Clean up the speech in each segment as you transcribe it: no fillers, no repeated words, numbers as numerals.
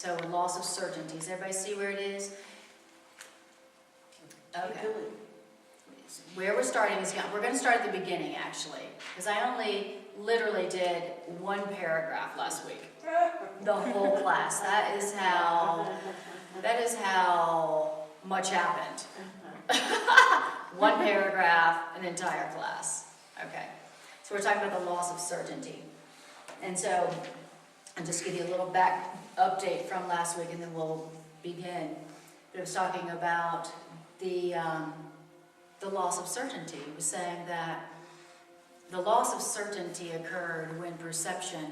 So loss of certainty. Does everybody see where it is? Okay. Where we're starting is, we're going to start at the beginning actually, because I only literally did one paragraph last week. The whole class. That is how much happened. One paragraph, an entire class. Okay. So we're talking about the loss of certainty. And so I'll just give you a little back update from last week and then we'll begin. But it was talking about the loss of certainty. It was saying that the loss of certainty occurred when perception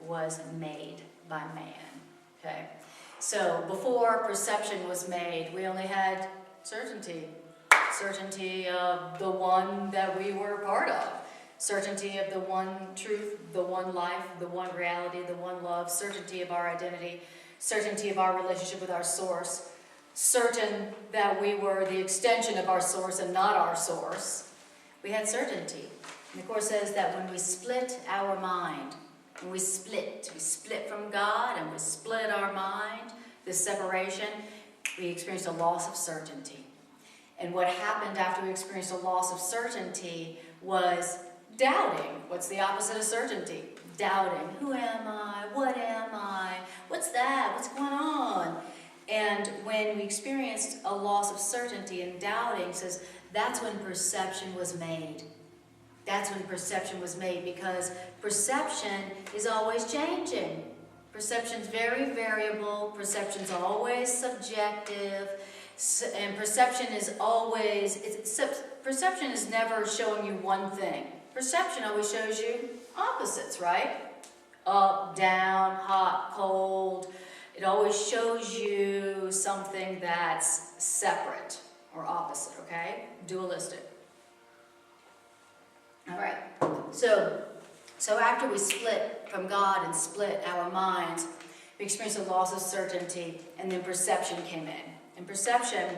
was made by man. Okay? So before perception was made, we only had certainty. Certainty of the one that we were part of. Certainty of the one truth, the one life, the one reality, the one love. Certainty of our identity. Certainty of our relationship with our source. Certain that we were the extension of our source and not our source. We had certainty. And the Course says that when we split our mind, when we split from God and we split our mind, this separation, we experienced a loss of certainty. And what happened after we experienced a loss of certainty was doubting. What's the opposite of certainty? Doubting. Who am I? What am I? What's that? What's going on? And when we experienced a loss of certainty and doubting, says that's when perception was made. That's when perception was made, because perception is always changing. Perception's very variable. Perception's always subjective. And perception is always, perception is never showing you one thing. Perception always shows you opposites, right? Up, down, hot, cold. It always shows you something that's separate or opposite, okay? Dualistic. All right. So after we split from God and split our minds, we experienced a loss of certainty, and then perception came in. And perception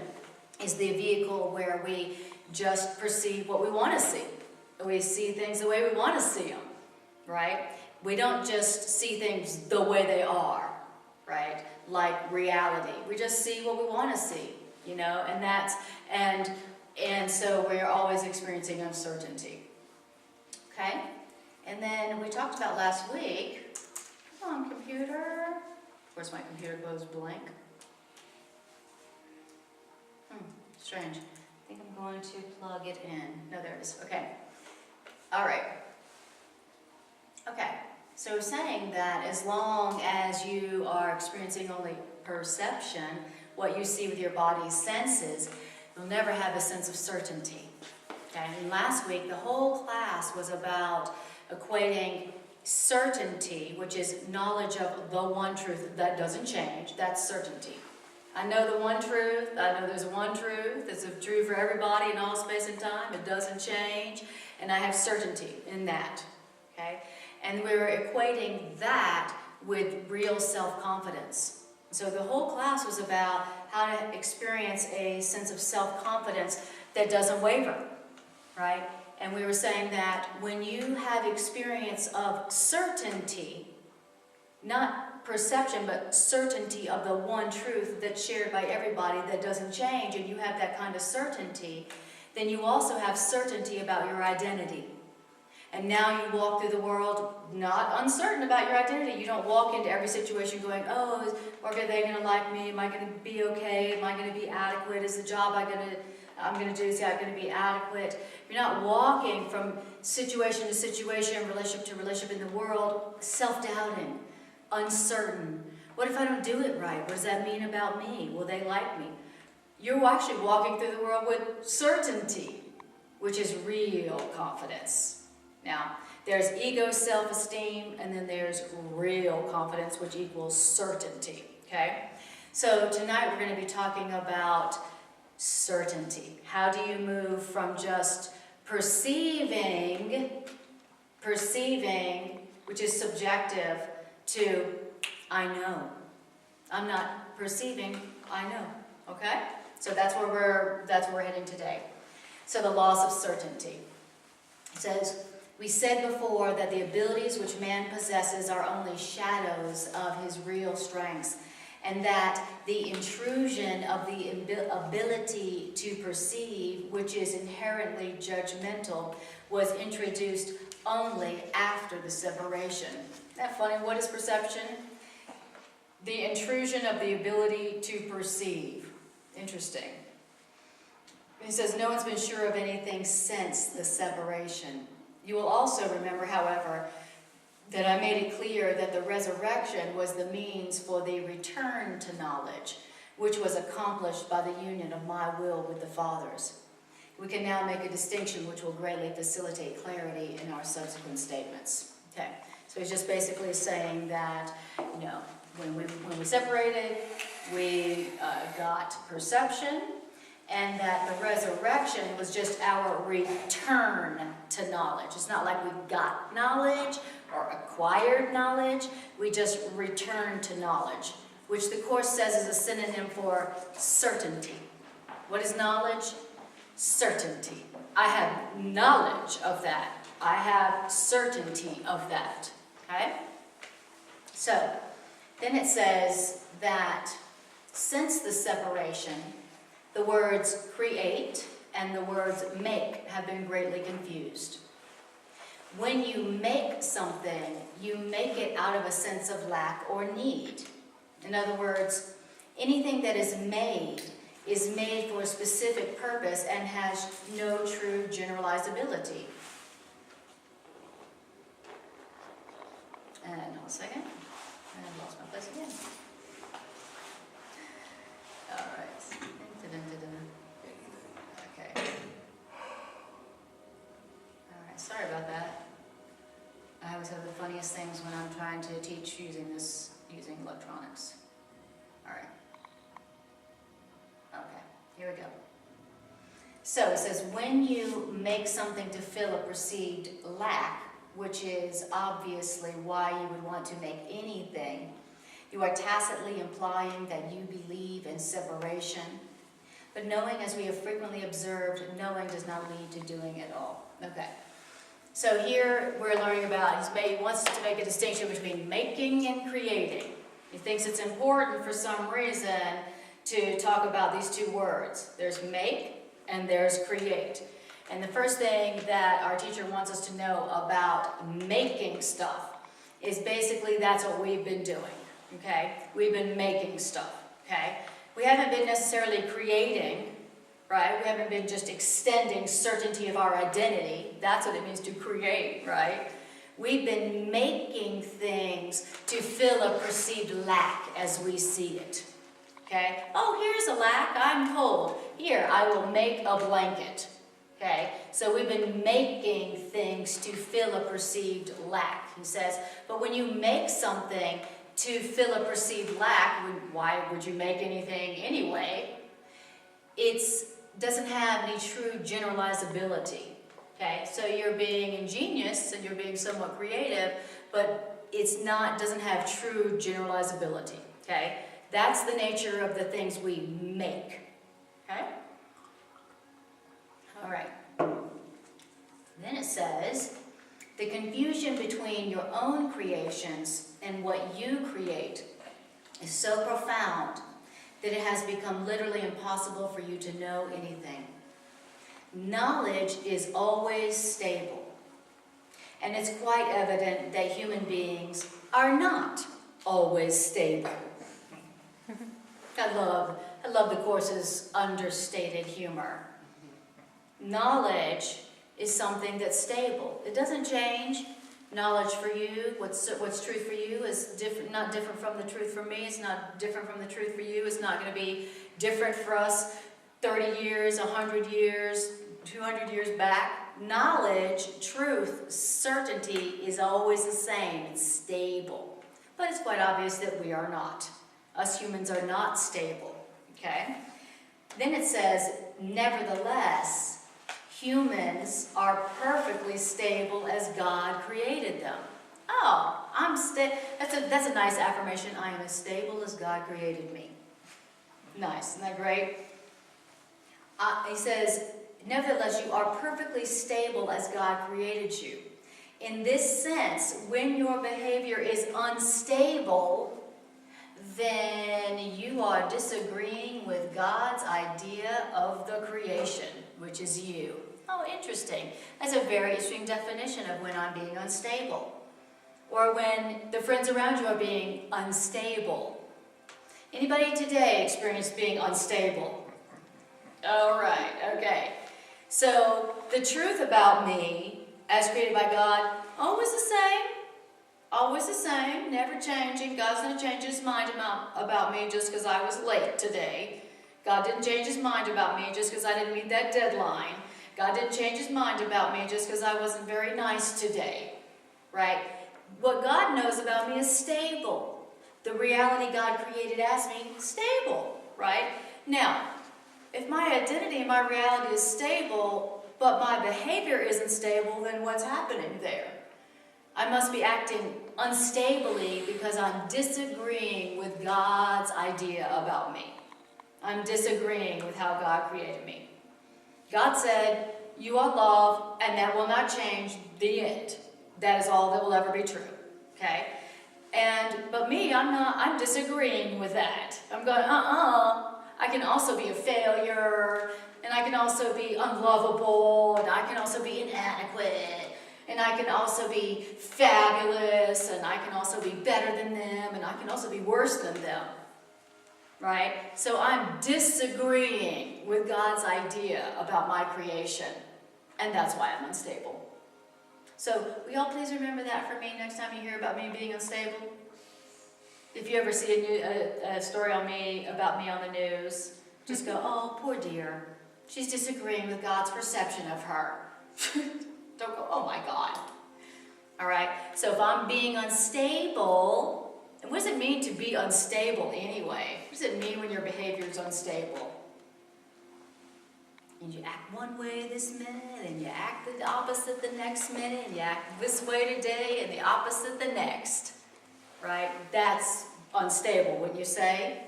is the vehicle where we just perceive what we want to see. We see things the way we want to see them, right? We don't just see things the way they are, right? Like reality. We just see what we want to see, you know, and so we're always experiencing uncertainty. Okay? And then we talked about last week, come on computer. Of course my computer goes blank. Strange. I think I'm going to plug it in. No, there it is. Okay. All right. Okay. So we're saying that as long as you are experiencing only perception, what you see with your body's senses, you'll never have a sense of certainty. Okay. And last week, the whole class was about equating certainty, which is knowledge of the one truth that doesn't change. That's certainty. I know the one truth. I know there's one truth. It's true for everybody in all space and time. It doesn't change. And I have certainty in that. Okay? And we were equating that with real self-confidence. So the whole class was about how to experience a sense of self-confidence that doesn't waver. Right? And we were saying that when you have experience of certainty, not perception, but certainty of the one truth that's shared by everybody that doesn't change, and you have that kind of certainty, then you also have certainty about your identity. And now you walk through the world not uncertain about your identity. You don't walk into every situation going, oh, are they going to like me? Am I going to be okay? Am I going to be adequate? Is the job I'm going to do, is that going to be adequate? You're not walking from situation to situation, relationship to relationship in the world, self-doubting. Uncertain. What if I don't do it right? What does that mean about me? Will they like me? You're actually walking through the world with certainty, which is real confidence. Now, there's ego, self-esteem, and then there's real confidence, which equals certainty. Okay? So tonight we're going to be talking about certainty. How do you move from just perceiving, which is subjective, to I know. I'm not perceiving, I know. Okay? So that's where we're heading today. So the loss of certainty. It says, we said before that the abilities which man possesses are only shadows of his real strengths, and that the intrusion of the ability to perceive, which is inherently judgmental, was introduced only after the separation. Isn't that funny? What is perception? The intrusion of the ability to perceive. Interesting. He says, no one's been sure of anything since the separation. You will also remember, however, that I made it clear that the resurrection was the means for the return to knowledge, which was accomplished by the union of my will with the Father's. We can now make a distinction which will greatly facilitate clarity in our subsequent statements. Okay, so he's just basically saying that, you know, when we separated, we got perception, and that the resurrection was just our return to knowledge. It's not like we got knowledge or acquired knowledge, we just returned to knowledge, which the Course says is a synonym for certainty. What is knowledge? Certainty. I have knowledge of that. I have certainty of that. Okay? So, then it says that since the separation, the words create and the words make have been greatly confused. When you make something, you make it out of a sense of lack or need. In other words, anything that is made for a specific purpose and has no true generalizability. And hold on a second. I lost my place again. All right. Okay. All right. Sorry about that. I always have the funniest things when I'm trying to teach using electronics. All right. Okay. Here we go. So it says, when you make something to fill a perceived lack, which is obviously why you would want to make anything, you are tacitly implying that you believe in separation. But knowing, as we have frequently observed, knowing does not lead to doing at all. Okay. So here we're learning about, he wants to make a distinction between making and creating. He thinks it's important for some reason to talk about these two words. There's make and there's create. And the first thing that our teacher wants us to know about making stuff is basically that's what we've been doing, okay? We've been making stuff, okay? We haven't been necessarily creating, right? We haven't been just extending certainty of our identity. That's what it means to create, right? We've been making things to fill a perceived lack as we see it, okay? Oh, here's a lack, I'm cold. Here, I will make a blanket. Okay, so we've been making things to fill a perceived lack, he says. But when you make something to fill a perceived lack, why would you make anything anyway? It doesn't have any true generalizability. Okay, so you're being ingenious and you're being somewhat creative, but doesn't have true generalizability. Okay, that's the nature of the things we make. Okay. All right. Then it says, the confusion between your own creations and what you create is so profound that it has become literally impossible for you to know anything. Knowledge is always stable, and it's quite evident that human beings are not always stable. I love the Course's understated humor. Knowledge is something that's stable. It doesn't change. Knowledge for you, what's truth for you is not different from the truth for me. It's not different from the truth for you. It's not going to be different for us 30 years, 100 years, 200 years back. Knowledge, truth, certainty is always the same. It's stable. But it's quite obvious that we are not. Us humans are not stable. Okay? Then it says, nevertheless, humans are perfectly stable as God created them. Oh, that's a nice affirmation. I am as stable as God created me. Nice, isn't that great? He says, nevertheless, you are perfectly stable as God created you. In this sense, when your behavior is unstable, then you are disagreeing with God's idea of the creation, which is you. Oh, interesting. That's a very interesting definition of when I'm being unstable. Or when the friends around you are being unstable. Anybody today experience being unstable? All right, okay. So the truth about me, as created by God, always the same. Always the same, never changing. God's not changing his mind about me just because I was late today. God didn't change his mind about me just because I didn't meet that deadline. God didn't change his mind about me just because I wasn't very nice today. Right? What God knows about me is stable. The reality God created as me, stable. Right? Now, if my identity and my reality is stable, but my behavior isn't stable, then what's happening there? I must be acting unstably because I'm disagreeing with God's idea about me. I'm disagreeing with how God created me. God said, you are love, and that will not change, the end. That is all that will ever be true. Okay? But me, I'm disagreeing with that. I'm going, I can also be a failure, and I can also be unlovable, and I can also be inadequate. And I can also be fabulous, and I can also be better than them, and I can also be worse than them. Right? So I'm disagreeing with God's idea about my creation. And that's why I'm unstable. So will y'all please remember that for me next time you hear about me being unstable? If you ever see a story about me on the news, just go, oh, poor dear. She's disagreeing with God's perception of her. Don't go, oh my God. All right? So if I'm being unstable, and what does it mean to be unstable anyway? What does it mean when your behavior is unstable? And you act one way this minute, and you act the opposite the next minute, and you act this way today, and the opposite the next. Right? That's unstable, wouldn't you say?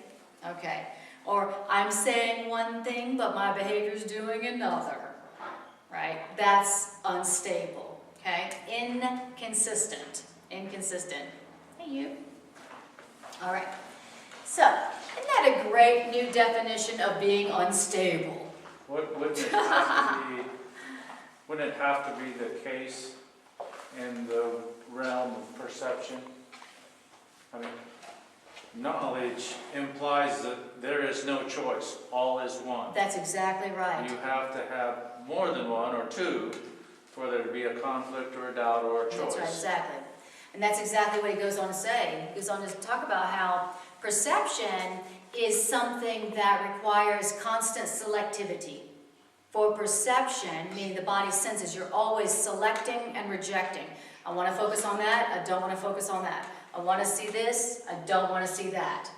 Okay. Or I'm saying one thing, but my behavior's doing another. Right? That's unstable. Okay? Inconsistent. Inconsistent. Hey, you. All right. So, isn't that a great new definition of being unstable? Wouldn't it have to be the case in the realm of perception? I mean, knowledge implies that there is no choice. All is one. That's exactly right. You have to have more than one or two for there to be a conflict or a doubt or a choice. That's right, exactly. And that's exactly what he goes on to say. He goes on to talk about how perception is something that requires constant selectivity. For perception, meaning the body's senses, you're always selecting and rejecting. I want to focus on that, I don't want to focus on that. I want to see this, I don't want to see that.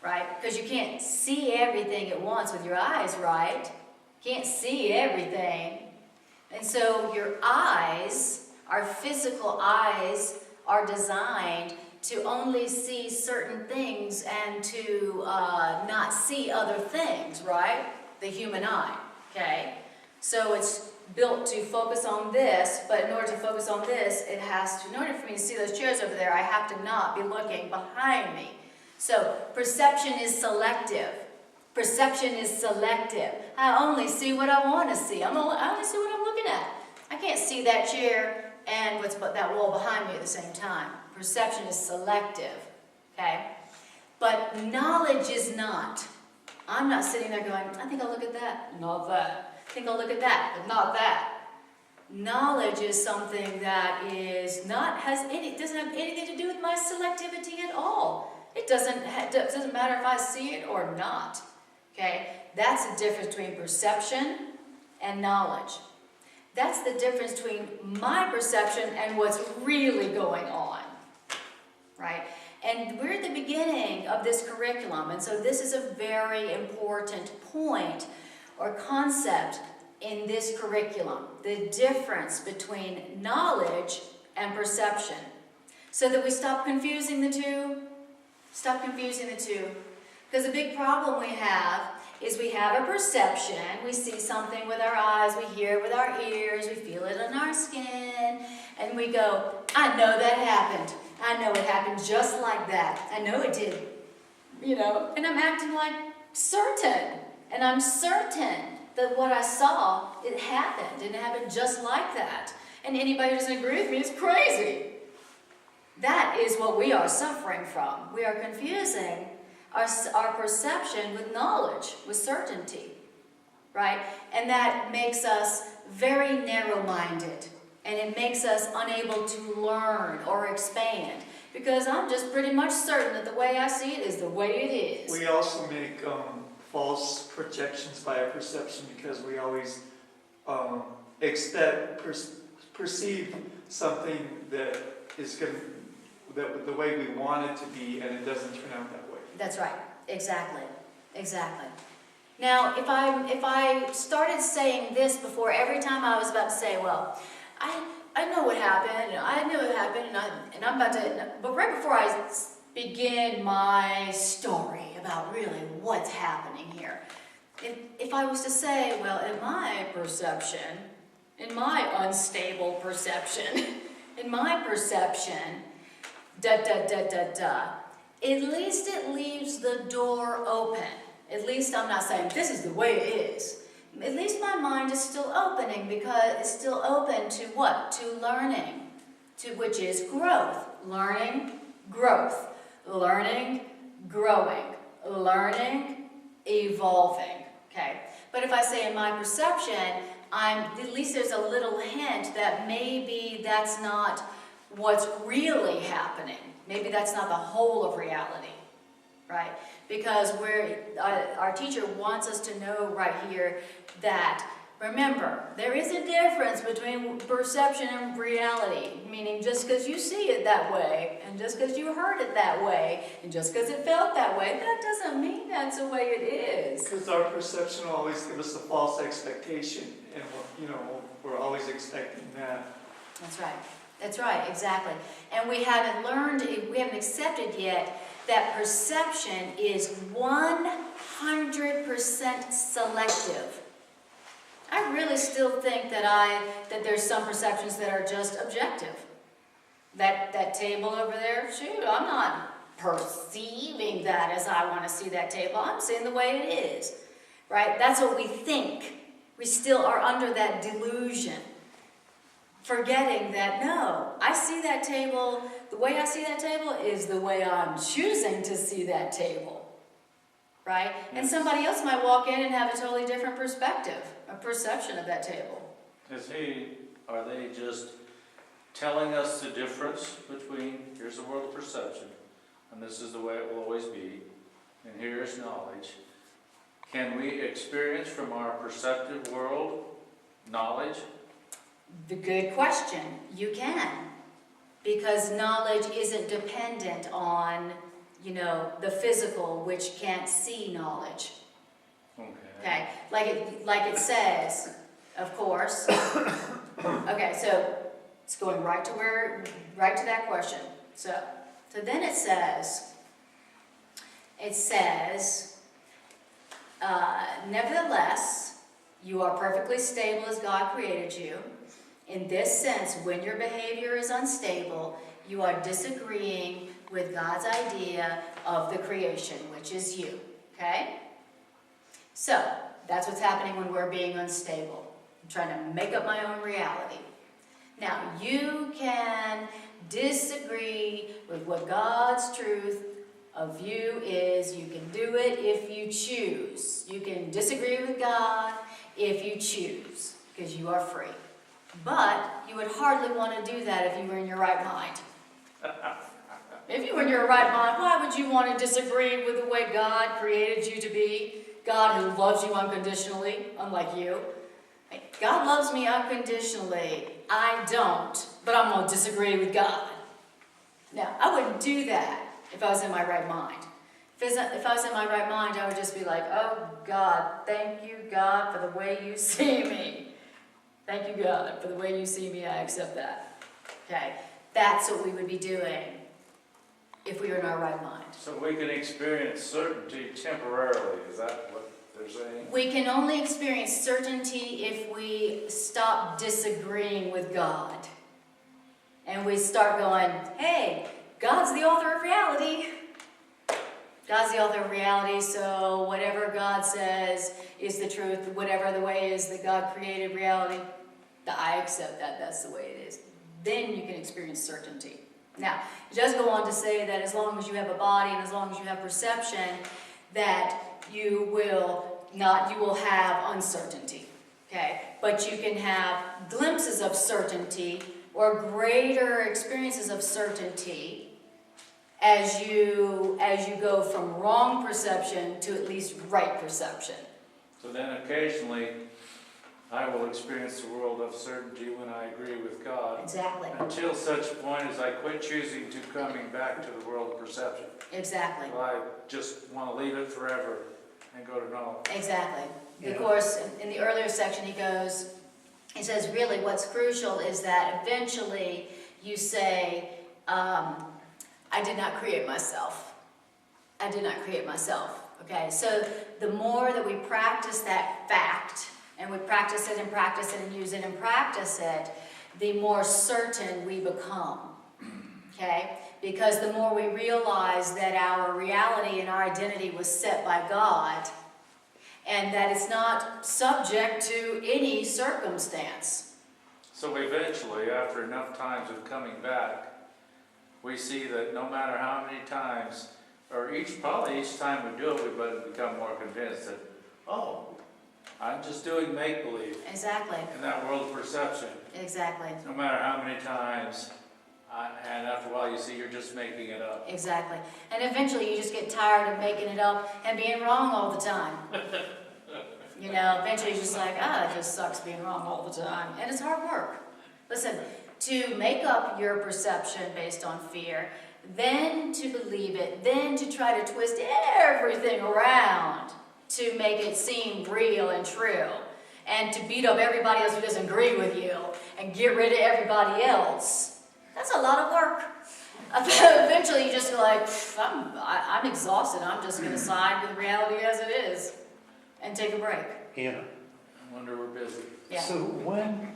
Right? Because you can't see everything at once with your eyes, right? You can't see everything. And so your eyes, our physical eyes, are designed to only see certain things and to not see other things, right? The human eye, okay? So it's built to focus on this, but in order to focus on this, in order for me to see those chairs over there, I have to not be looking behind me. So perception is selective. Perception is selective. I only see what I want to see. I only see what I'm looking at. I can't see that chair and that wall behind me at the same time. Perception is selective, okay? But knowledge is not. I'm not sitting there going, I think I'll look at that, not that. I think I'll look at that, but not that. Knowledge is something that doesn't have anything to do with my selectivity at all. It doesn't matter if I see it or not. Okay? That's the difference between perception and knowledge. That's the difference between my perception and what's really going on. Right? And we're at the beginning of this curriculum, and so this is a very important point or concept in this curriculum, the difference between knowledge and perception, so that we stop confusing the two. Stop confusing the two. Because the big problem we have is we have a perception, we see something with our eyes, we hear it with our ears, we feel it on our skin, and we go, I know that happened. I know it happened just like that. I know it did. and I'm acting like certain. And I'm certain that what I saw, it happened, and it happened just like that. And anybody who doesn't agree with me is crazy. That is what we are suffering from. We are confusing our perception with knowledge, with certainty, right? And that makes us very narrow-minded, and it makes us unable to learn or expand, because I'm just pretty much certain that the way I see it is the way it is. We also make false projections by our perception, because we always perceive something that is going to, the way we want it to be, and it doesn't turn out that way. That's right. Exactly. Exactly. Now, if I started saying this before, every time I was about to say, well, I know what happened, and I knew it happened, and I'm about to, but right before I begin my story about really what's happening here, if I was to say, well, in my perception, in my unstable perception, in my perception, at least it leaves the door open. At least I'm not saying this is the way it is. At least my mind is still opening, because it's still open to what? To learning, which is growth. Learning, growth. Learning, growing. Learning, evolving. Okay? But if I say in my perception, at least there's a little hint that maybe that's not what's really happening. Maybe that's not the whole of reality, right? Because our teacher wants us to know right here that, remember, there is a difference between perception and reality. Meaning, just because you see it that way, and just because you heard it that way, and just because it felt that way, that doesn't mean that's the way it is. Because our perception will always give us a false expectation, and we're always expecting that. That's right. That's right, exactly. And we haven't accepted yet that perception is 100% selective. I really still think that there's some perceptions that are just objective. That table over there, shoot, I'm not perceiving that as I want to see that table. I'm seeing the way it is, right? That's what we think. We still are under that delusion. Forgetting that, no, I see that table, the way I see that table is the way I'm choosing to see that table, right? And somebody else might walk in and have a totally different perspective, a perception of that table. Are they just telling us the difference between, here's the world of perception, and this is the way it will always be, and here's knowledge? Can we experience from our perceptive world knowledge? The good question. You can. Because knowledge isn't dependent on, the physical, which can't see knowledge. Okay? Like it says, of course. Okay, so it's going right to that question. So then it says, nevertheless, you are perfectly stable as God created you. In this sense, when your behavior is unstable, you are disagreeing with God's idea of the creation, which is you. Okay? So, that's what's happening when we're being unstable. I'm trying to make up my own reality. Now, you can disagree with what God's truth of you is. You can do it if you choose. You can disagree with God if you choose, because you are free. But you would hardly want to do that if you were in your right mind. If you were in your right mind, why would you want to disagree with the way God created you to be? God who loves you unconditionally, unlike you. God loves me unconditionally. I don't, but I'm going to disagree with God. Now, I wouldn't do that if I was in my right mind. If I was in my right mind, I would just be like, oh God, thank you God for the way you see me. Thank you God for the way you see me, I accept that. Okay, that's what we would be doing if we were in our right mind. So we can experience certainty temporarily, is that what they're saying? We can only experience certainty if we stop disagreeing with God. And we start going, hey, God's the author of reality. God's the author of reality, so whatever God says is the truth, whatever the way is that God created reality, I accept that, that's the way it is. Then you can experience certainty. Now, it does go on to say that as long as you have a body and as long as you have perception, that you will have uncertainty, okay? But you can have glimpses of certainty or greater experiences of certainty as you go from wrong perception to at least right perception. So then occasionally, I will experience the world of certainty when I agree with God. Exactly. Until such point as I quit choosing to coming back to the world of perception. Exactly. So I just want to leave it forever and go to knowledge. Exactly. Yeah. Of course, in the earlier section he says really what's crucial is that eventually you say, I did not create myself. I did not create myself. Okay, so the more that we practice that fact, and we practice it and practice it and use it and practice it, the more certain we become. Okay? Because the more we realize that our reality and our identity was set by God, and that it's not subject to any circumstance. So eventually, after enough times of coming back, we see that no matter how many times, or probably each time we do it, we become more convinced that, oh, I'm just doing make-believe Exactly. in that world of perception. Exactly. No matter how many times, and after a while you see you're just making it up. Exactly. And eventually you just get tired of making it up and being wrong all the time. You know, eventually you're just like, it just sucks being wrong all the time. And it's hard work. Listen, to make up your perception based on fear, then to believe it, then to try to twist everything around to make it seem real and true, and to beat up everybody else who doesn't agree with you, and get rid of everybody else. That's a lot of work. Eventually you just go like, I'm exhausted, I'm just going to side with reality as it is, and take a break. Anna, I wonder we're busy. Yeah. so when,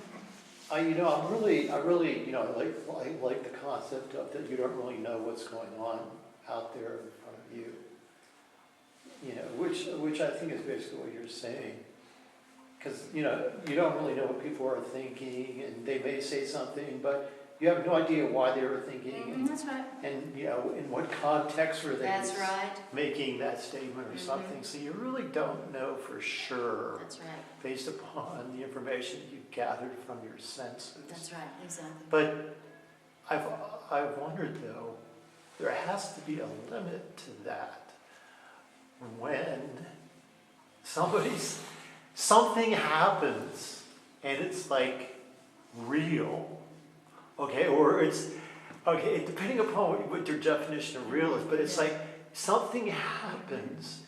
I really, like the concept of that you don't really know what's going on out there in front of you. You know, which I think is basically what you're saying. Because, you don't really know what people are thinking, and they may say something, but you have no idea why they were thinking, That's right. and in what context were they That's right. making that statement or something. So you really don't know for sure, That's right. based upon the information you gathered from your senses. That's right. Exactly. But I've wondered though, there has to be a limit to that. When something happens and it's like real, okay, or it's, okay, depending upon what your definition of real is, but it's like something happens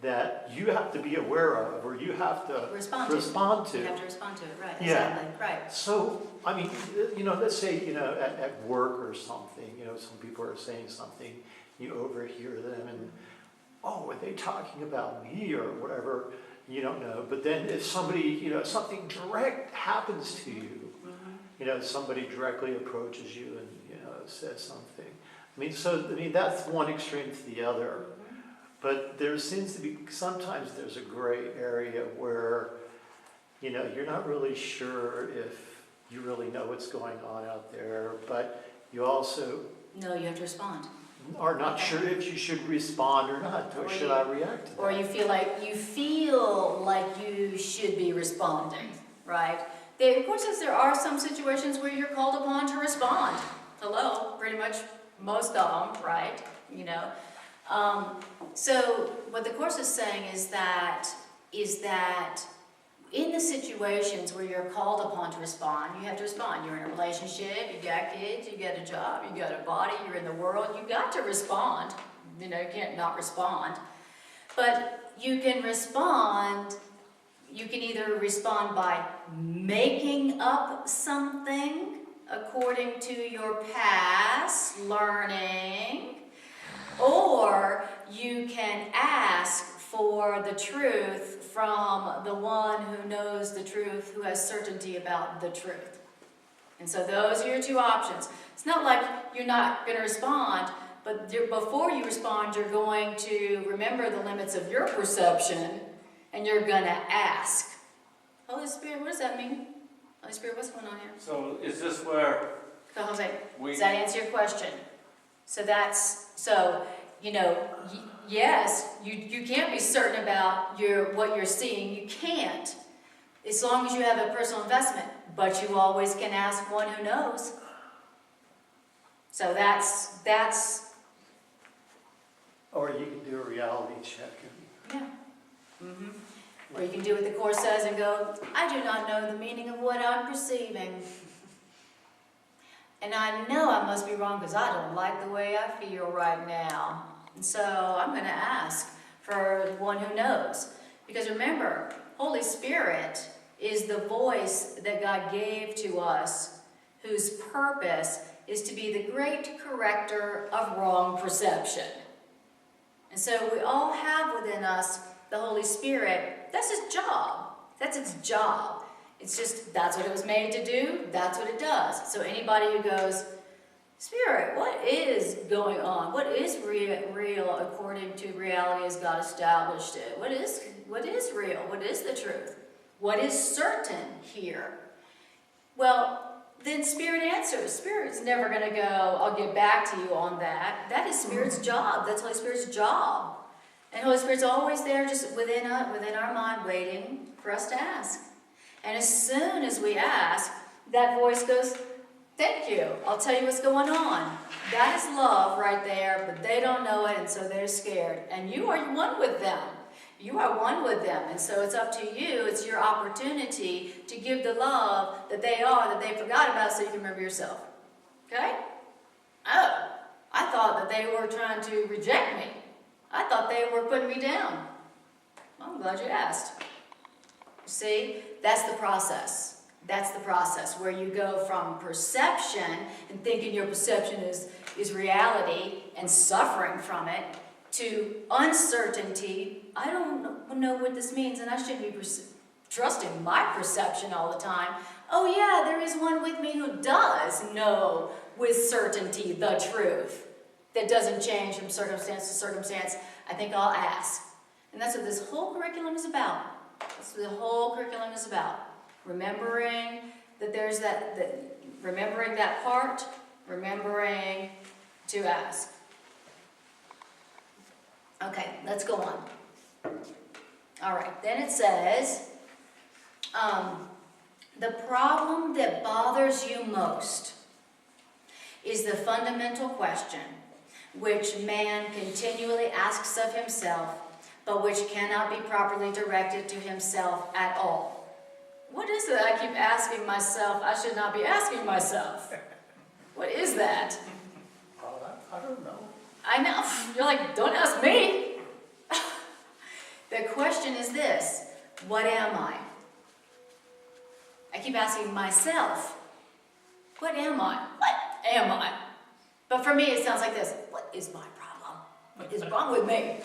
that you have to be aware of, or you have to respond to. You have to respond to it, right? Yeah. Exactly. Right. So, I mean, let's say, at work or something, some people are saying something, you overhear them and, oh, are they talking about me or whatever, you don't know. But then if somebody, something direct happens to you, somebody directly approaches you and, says something. That's one extreme to the other. But there seems to be, sometimes there's a gray area where, you're not really sure if you really know what's going on out there, but you also No, you have to respond. are not sure if you should respond or not, or should I react to that? Or you feel like you should be responding, right? Of course, there are some situations where you're called upon to respond. Hello, pretty much most of them, right? So what the Course is saying is that in the situations where you're called upon to respond, you have to respond. You're in a relationship, you got kids, you got a job, you got a body, you're in the world, you got to respond. You can't not respond. But you can respond, you can either respond by making up something according to your past learning, or you can ask for the truth from the one who knows the truth, who has certainty about the truth. And so those are your two options. It's not like you're not going to respond, But before you respond, you're going to remember the limits of your perception, and you're going to ask, Holy Spirit, what does that mean? Holy Spirit, what's going on here? So is this where So Jose, we, does that answer your question? So yes, you can't be certain about what you're seeing. You can't, as long as you have a personal investment. But you always can ask one who knows. So that's. Or you can do a reality check. Yeah. Mm-hmm. Or you can do what the Course says and go, I do not know the meaning of what I'm perceiving. And I know I must be wrong because I don't like the way I feel right now. And so I'm going to ask for one who knows. Because remember, Holy Spirit is the voice that God gave to us, whose purpose is to be the great corrector of wrong perception. And so we all have within us the Holy Spirit. That's his job. That's its job. It's just, that's what it was made to do. That's what it does. So anybody who goes, Spirit, what is going on? What is real according to reality as God established it? What is real? What is the truth? What is certain here? Well, then Spirit answers. Spirit's never going to go, I'll get back to you on that. That is Spirit's job. That's Holy Spirit's job. And Holy Spirit's always there, just within our mind, waiting for us to ask. And as soon as we ask, that voice goes, thank you. I'll tell you what's going on. That is love right there, but they don't know it, and so they're scared. And you are one with them. You are one with them. And so it's up to you. It's your opportunity to give the love that they forgot about, so you can remember yourself. Okay? Oh, I thought that they were trying to reject me. I thought they were putting me down. Well, I'm glad you asked. See, that's the process. That's the process where you go from perception and thinking your perception is reality and suffering from it, to uncertainty. I don't know what this means, and I shouldn't be trusting my perception all the time. Oh yeah, there is one with me who does know with certainty the truth that doesn't change from circumstance to circumstance. I think I'll ask. And that's what this whole curriculum is about. That's what the whole curriculum is about. Remembering that there's remembering that part, remembering to ask. Okay, let's go on. All right, then it says, the problem that bothers you most is the fundamental question which man continually asks of himself, but which cannot be properly directed to himself at all. What is it I keep asking myself I should not be asking myself? What is that? I don't know. I know. You're like, don't ask me. The question is this: what am I? I keep asking myself, what am I? What am I? But for me, it sounds like this: what is my problem? What is wrong with me?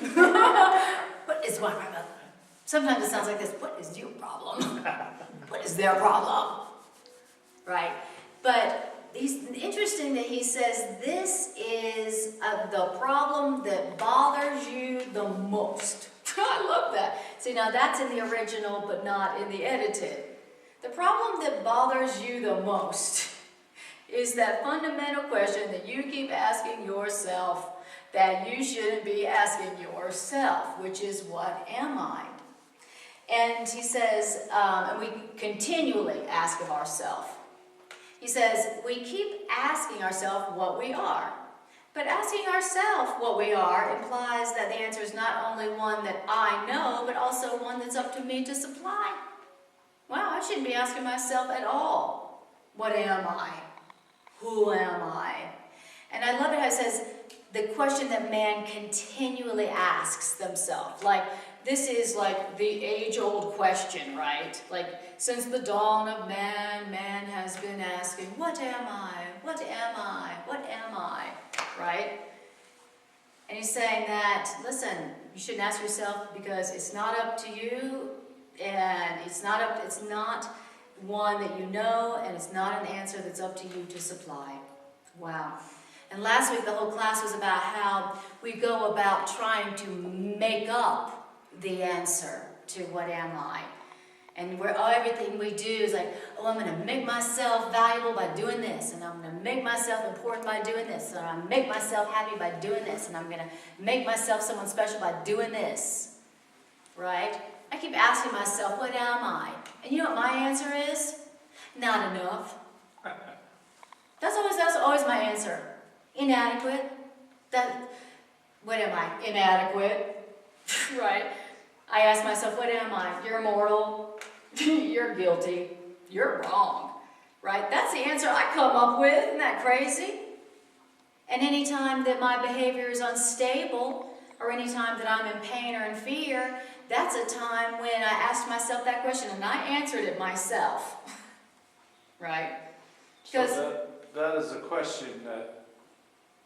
What is my problem? Sometimes it sounds like this: what is your problem? What is their problem? Right? But it's interesting that he says this is the problem that bothers you the most. I love that. See, now that's in the original, but not in the edited. The problem that bothers you the most is that fundamental question that you keep asking yourself that you shouldn't be asking yourself, which is, what am I? And he says, and we continually ask of ourselves. He says, we keep asking ourselves what we are. But asking ourselves what we are implies that the answer is not only one that I know, but also one that's up to me to supply. Wow, I shouldn't be asking myself at all, what am I? Who am I? And I love it how it says, the question that man continually asks themselves. Like, this is like the age-old question, right? Like, since the dawn of man, man has been asking, what am I? What am I? What am I? Right? And he's saying that, listen, you shouldn't ask yourself because it's not up to you, and it's not one that you know, and it's not an answer that's up to you to supply. Wow. And last week the whole class was about how we go about trying to make up the answer to what am I. And where everything we do is like, oh, I'm going to make myself valuable by doing this, and I'm going to make myself important by doing this, and I'm going to make myself happy by doing this, and I'm going to make myself someone special by doing this, right? I keep asking myself, what am I? And you know what my answer is? Not enough. That's always my answer. Inadequate. What am I? Inadequate. Right? I ask myself, what am I? You're immortal. You're guilty. You're wrong. Right? That's the answer I come up with. Isn't that crazy? And any time that my behavior is unstable, or any time that I'm in pain or in fear, that's a time when I asked myself that question and I answered it myself. Right? Because So that is a question that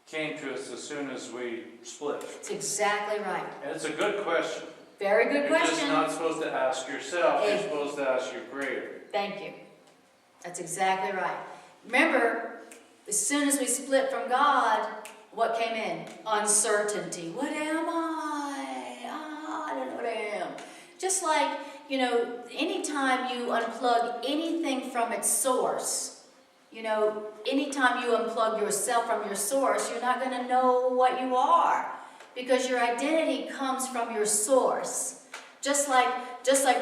came to us as soon as we split. it's exactly right. And it's a good question. Very good You're just question. not supposed to ask yourself, you're Hey. supposed to ask your Creator. Thank you. That's exactly right. Remember, as soon as we split from God, what came in? Uncertainty. What am I? I don't know what I am. Just like, you know, anytime you unplug anything from its source, you know, anytime you unplug yourself from your source, you're not going to know what you are. Because your identity comes from your source. Just like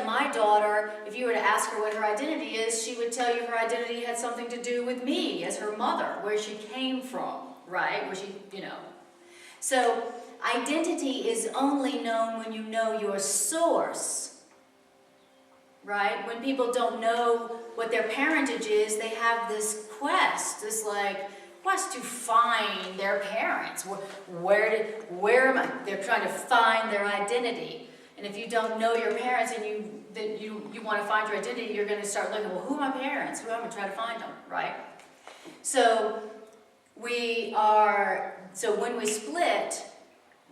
my daughter, if you were to ask her what her identity is, she would tell you her identity had something to do with me as her mother, where she came from, right? Where she, you know. So identity is only known when you know your source, right? When people don't know what their parentage is, they have this quest to find their parents. Where am I? They're trying to find their identity. And if you don't know your parents and you want to find your identity, you're going to start looking, well, who are my parents? Who am I? Try to find them, right? So when we split,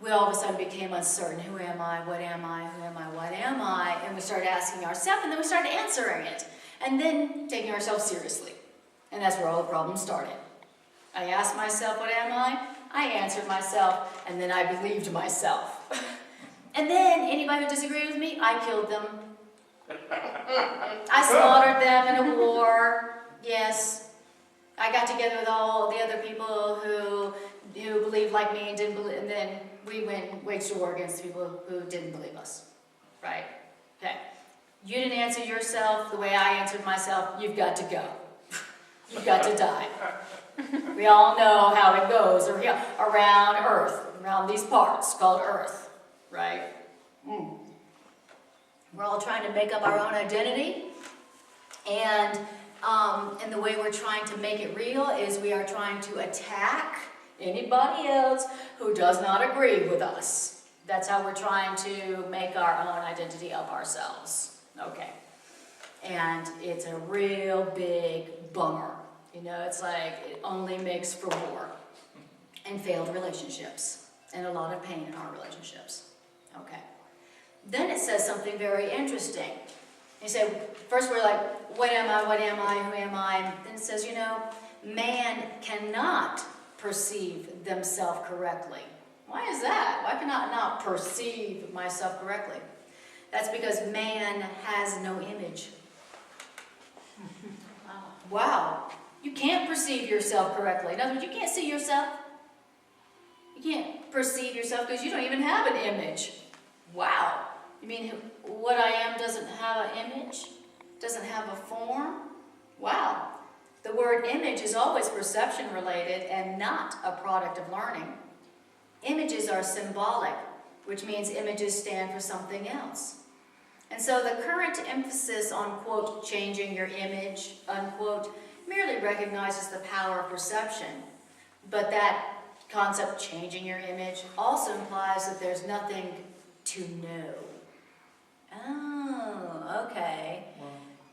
we all of a sudden became uncertain. Who am I? What am I? Who am I? What am I? And we started asking ourselves, and then we started answering it. And then taking ourselves seriously. And that's where all the problems started. I asked myself, what am I? I answered myself, and then I believed myself. And then anybody who disagreed with me, I killed them. I slaughtered them in a war. Yes. I got together with all the other people who believed like me and didn't believe, and then we waged a war against the people who didn't believe us. Right? Okay. You didn't answer yourself the way I answered myself, you've got to go. You've got to die. We all know how it goes around Earth, around these parts called Earth, right? We're all trying to make up our own identity, and the way we're trying to make it real is we are trying to attack anybody else who does not agree with us. That's how we're trying to make our own identity of ourselves. Okay. And it's a real big bummer. You know, it's like it only makes for war and failed relationships and a lot of pain in our relationships. Okay. Then it says something very interesting. You say, first we're like, what am I, who am I? Then it says, you know, man cannot perceive themselves correctly. Why is that? Why can I not perceive myself correctly? That's because man has no image. Wow. You can't perceive yourself correctly. In other words, you can't see yourself. You can't perceive yourself because you don't even have an image. Wow. You mean what I am doesn't have an image? Doesn't have a form? Wow. The word image is always perception related and not a product of learning. Images are symbolic, which means images stand for something else. And so the current emphasis on, quote, changing your image, unquote, merely recognizes the power of perception. But that concept, changing your image, also implies that there's nothing to know. Oh, okay. Wow.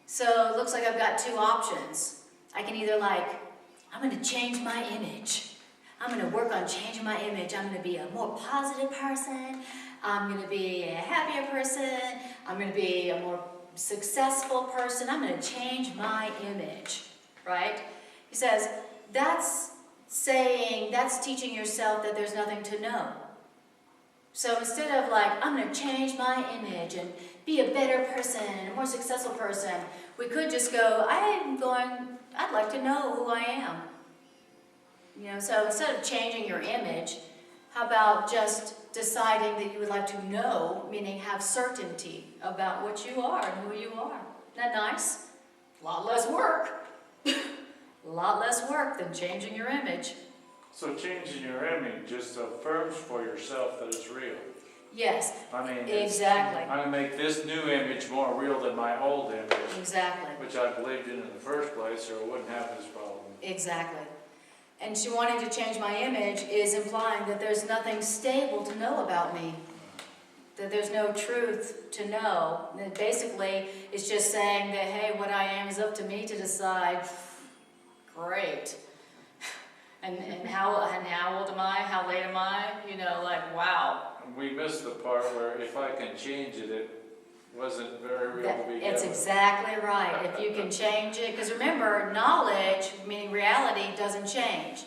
So it looks like I've got two options. I can either I'm going to change my image. I'm going to work on changing my image. I'm going to be a more positive person. I'm going to be a happier person. I'm going to be a more successful person. I'm going to change my image, right? He says, that's saying that's teaching yourself that there's nothing to know. So instead of like, I'm going to change my image and be a better person and a more successful person, we could just go, I'd like to know who I am. You know, so instead of changing your image, how about just deciding that you would like to know, meaning have certainty about what you are and who you are. Isn't that nice? A lot less work. A lot less work than changing your image. So changing your image just affirms for yourself that it's real. Yes, I mean, exactly. I'm going to make this new image more real than my old image, Exactly. which I believed in the first place, or I wouldn't have this problem. Exactly. And wanting to change my image is implying that there's nothing stable to know about me. That there's no truth to know. And basically, it's just saying that, hey, what I am is up to me to decide. Great. And how old am I? How late am I? You know, like, wow. We missed the part where if I can change it, it wasn't very real to begin It's with. exactly right. If you can change it, because remember, knowledge, meaning reality, doesn't change,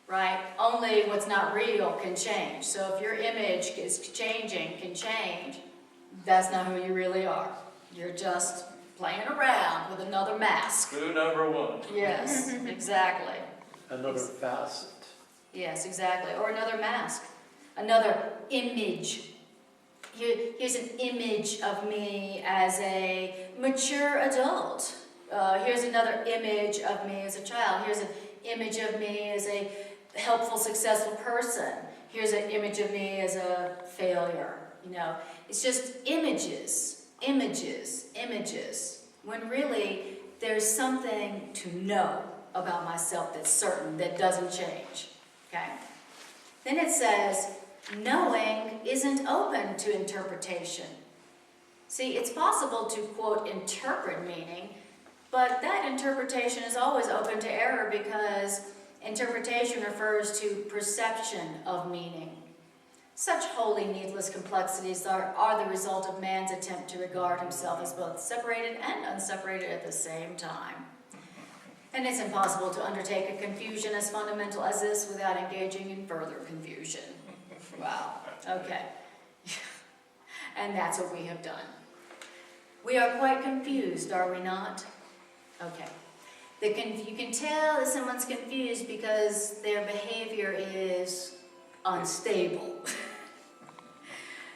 right? Only what's not real can change. So if your image is changing, can change, that's not who you really are. You're just playing around with another mask. Clue number one. Yes, exactly. Another facet. Yes, exactly. Or another mask, another image. Here's an image of me as a mature adult. Here's another image of me as a child. Here's an image of me as a helpful, successful person. Here's an image of me as a failure. You know, it's just images, images, images. When really there's something to know about myself that's certain, that doesn't change. Okay? Then it says, knowing isn't open to interpretation. See, it's possible to, quote, interpret meaning, but that interpretation is always open to error because interpretation refers to perception of meaning. Such wholly needless complexities are the result of man's attempt to regard himself as both separated and unseparated at the same time. And it's impossible to undertake a confusion as fundamental as this without engaging in further confusion. Wow, okay. And that's what we have done. We are quite confused, are we not? Okay. You can tell that someone's confused because their behavior is unstable.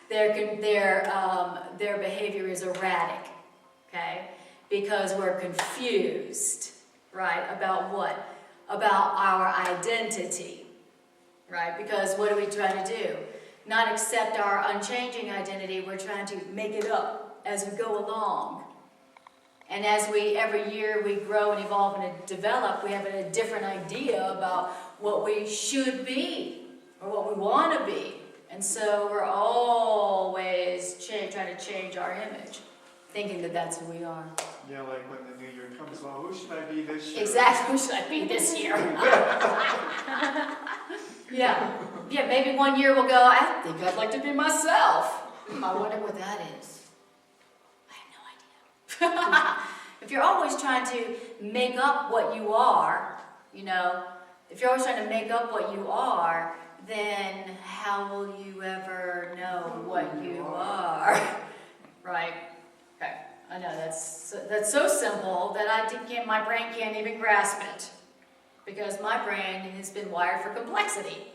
Their behavior is erratic, okay? Because we're confused, right? About what? About our identity, right? Because what are we trying to do? Not accept our unchanging identity, we're trying to make it up as we go along. And as every year we grow and evolve and develop, we have a different idea about what we should be or what we want to be. And so we're always trying to change our image, thinking that that's who we are. Yeah, like when the new year comes along, who should I be this year? Exactly, who should I be this year? Yeah, maybe one year we'll go, I think I'd like to be myself. I wonder what that is. I have no idea. If you're always trying to make up what you are, you know, if you're always trying to make up what you are, then how will you ever know what you are? Right? Okay. I know that's so simple that my brain can't even grasp it, because my brain has been wired for complexity.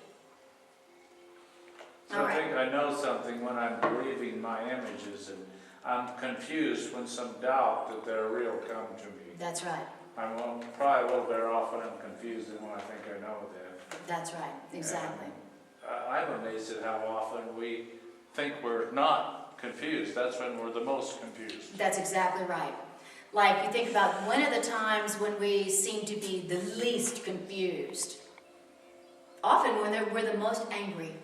So I think I know something when I'm believing my images, and I'm confused when some doubt that they're real come to me. That's right. I'm probably a little better off when I'm confused than when I think I know them. That's right. Exactly. I'm amazed at how often we think we're not confused. That's when we're the most confused. That's exactly right. Like, you think about one of the times when we seem to be the least confused. Often when we're the most angry.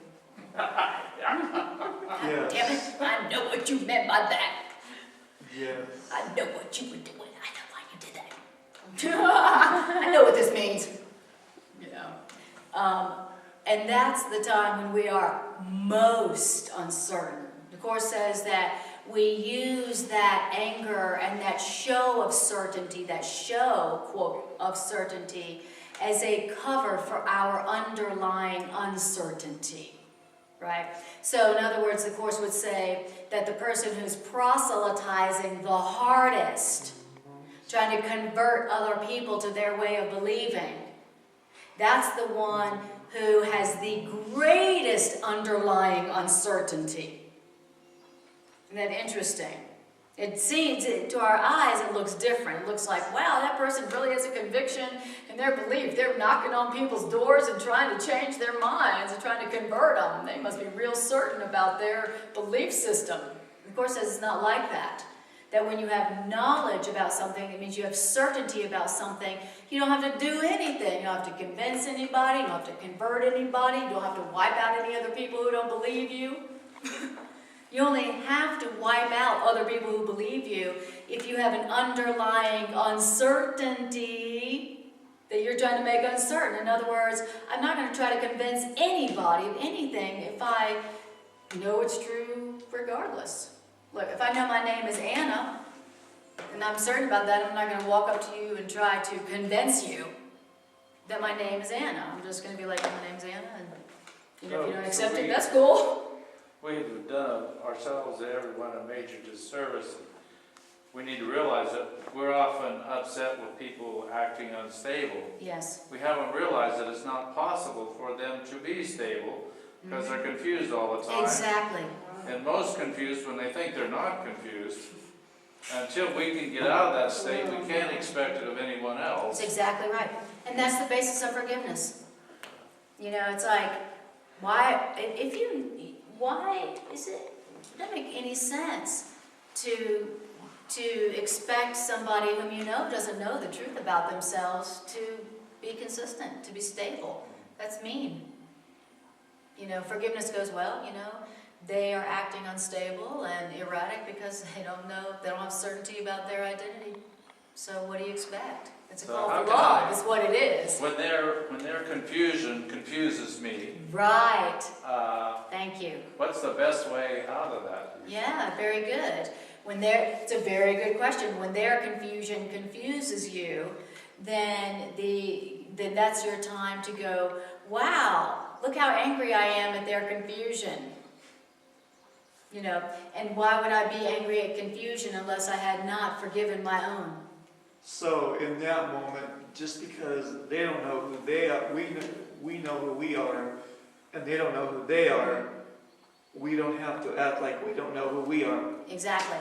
Yes. Damn it, I know what you meant by that. Yes. I know what you were doing. I know why you did that. I know what this means. You know. And that's the time when we are most uncertain. The Course says that we use that anger and that show of certainty, that show, quote, of certainty, as a cover for our underlying uncertainty, right? So in other words, the Course would say that the person who's proselytizing the hardest, trying to convert other people to their way of believing, that's the one who has the greatest underlying uncertainty. Isn't that interesting? It seems, to our eyes, it looks different. It looks like, wow, that person really has a conviction in their belief. They're knocking on people's doors and trying to change their minds and trying to convert them. They must be real certain about their belief system. Of course, it's not like that. That when you have knowledge about something, it means you have certainty about something. You don't have to do anything. You don't have to convince anybody. You don't have to convert anybody. You don't have to wipe out any other people who don't believe you. You only have to wipe out other people who believe you if you have an underlying uncertainty that you're trying to make uncertain. In other words, I'm not going to try to convince anybody of anything if I know it's true regardless. Look, if I know my name is Anna, and I'm certain about that, I'm not going to walk up to you and try to convince you that my name is Anna. I'm just going to be like, my name's Anna, and if you don't accept it, that's cool. We've done ourselves and everyone a major disservice. We need to realize that we're often upset with people acting unstable. Yes. We haven't realized that it's not possible for them to be stable because they're confused all the time. Exactly. And most confused when they think they're not confused. Until we can get out of that state, we can't expect it of anyone else. That's exactly right. And that's the basis of forgiveness. You know, it's like, why is it, it doesn't make any sense to expect somebody whom you know doesn't know the truth about themselves to be consistent, to be stable. That's mean. You know, forgiveness goes, well, you know, they are acting unstable and erratic because they don't have certainty about their identity. So what do you expect? It's a call for love, is what it is. When their confusion confuses me. Right. Thank you. What's the best way out of that? Yeah, very good. It's a very good question. When their confusion confuses you, then that's your time to go, wow, look how angry I am at their confusion. You know, and why would I be angry at confusion unless I had not forgiven my own? So in that moment, just because they don't know who they are, we know who we are, and they don't know who they are, we don't have to act like we don't know who we are. Exactly.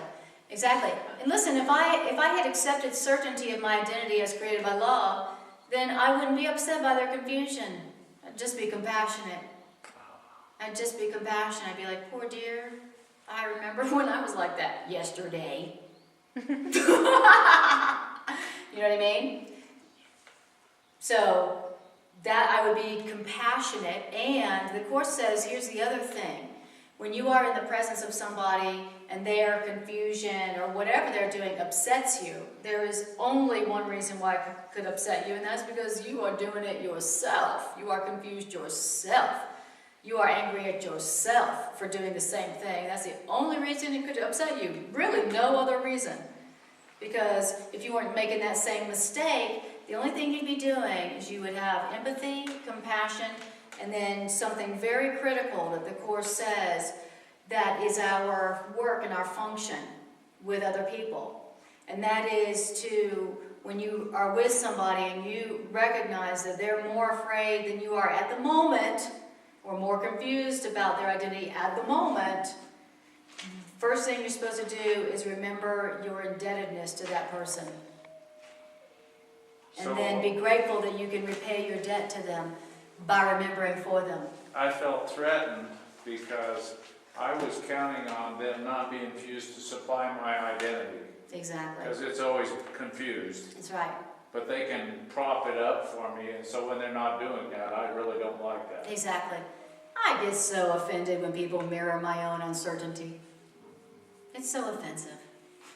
Exactly. And listen, if I had accepted certainty of my identity as created by law, then I wouldn't be upset by their confusion. I'd just be compassionate. I'd just be compassionate. I'd be like, poor dear, I remember when I was like that yesterday. You know what I mean? So that I would be compassionate, and the Course says, here's the other thing. When you are in the presence of somebody and their confusion or whatever they're doing upsets you, there is only one reason why it could upset you, and that's because you are doing it yourself. You are confused yourself. You are angry at yourself for doing the same thing. That's the only reason it could upset you. Really, no other reason. Because if you weren't making that same mistake, the only thing you'd be doing is you would have empathy, compassion, and then something very critical that the Course says that is our work and our function with other people. And that is to, when you are with somebody and you recognize that they're more afraid than you are at the moment, or more confused about their identity at the moment, first thing you're supposed to do is remember your indebtedness to that person. And then be grateful that you can repay your debt to them by remembering for them. I felt threatened because I was counting on them not being fused to supply my identity. Exactly. Because it's always confused. That's right. But they can prop it up for me, and so when they're not doing that, I really don't like that. Exactly. I get so offended when people mirror my own uncertainty. It's so offensive.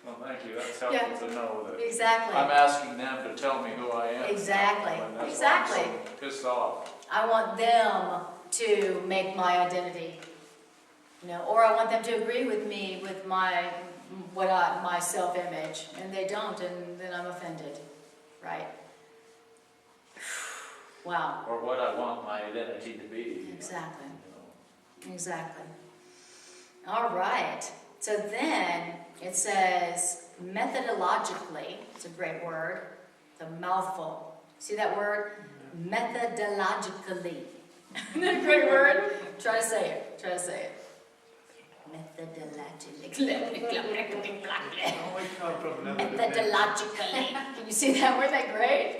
Well, thank you. That's helpful to know that Exactly. I'm asking them to tell me who I am. Exactly. And that's Exactly. why I'm so pissed off. I want them to make my identity, you know, or I want them to agree with me with my self-image, and they don't, and then I'm offended, right? Wow, or what I want my identity to be. exactly, You know. exactly. All right, so then it says methodologically, it's a great word, it's a mouthful. See that word? Methodologically. Isn't that a great word? Try to say it, try to say it. Methodologically. Oh, we come from another dimension. Methodologically. Can you see that? Wasn't that great?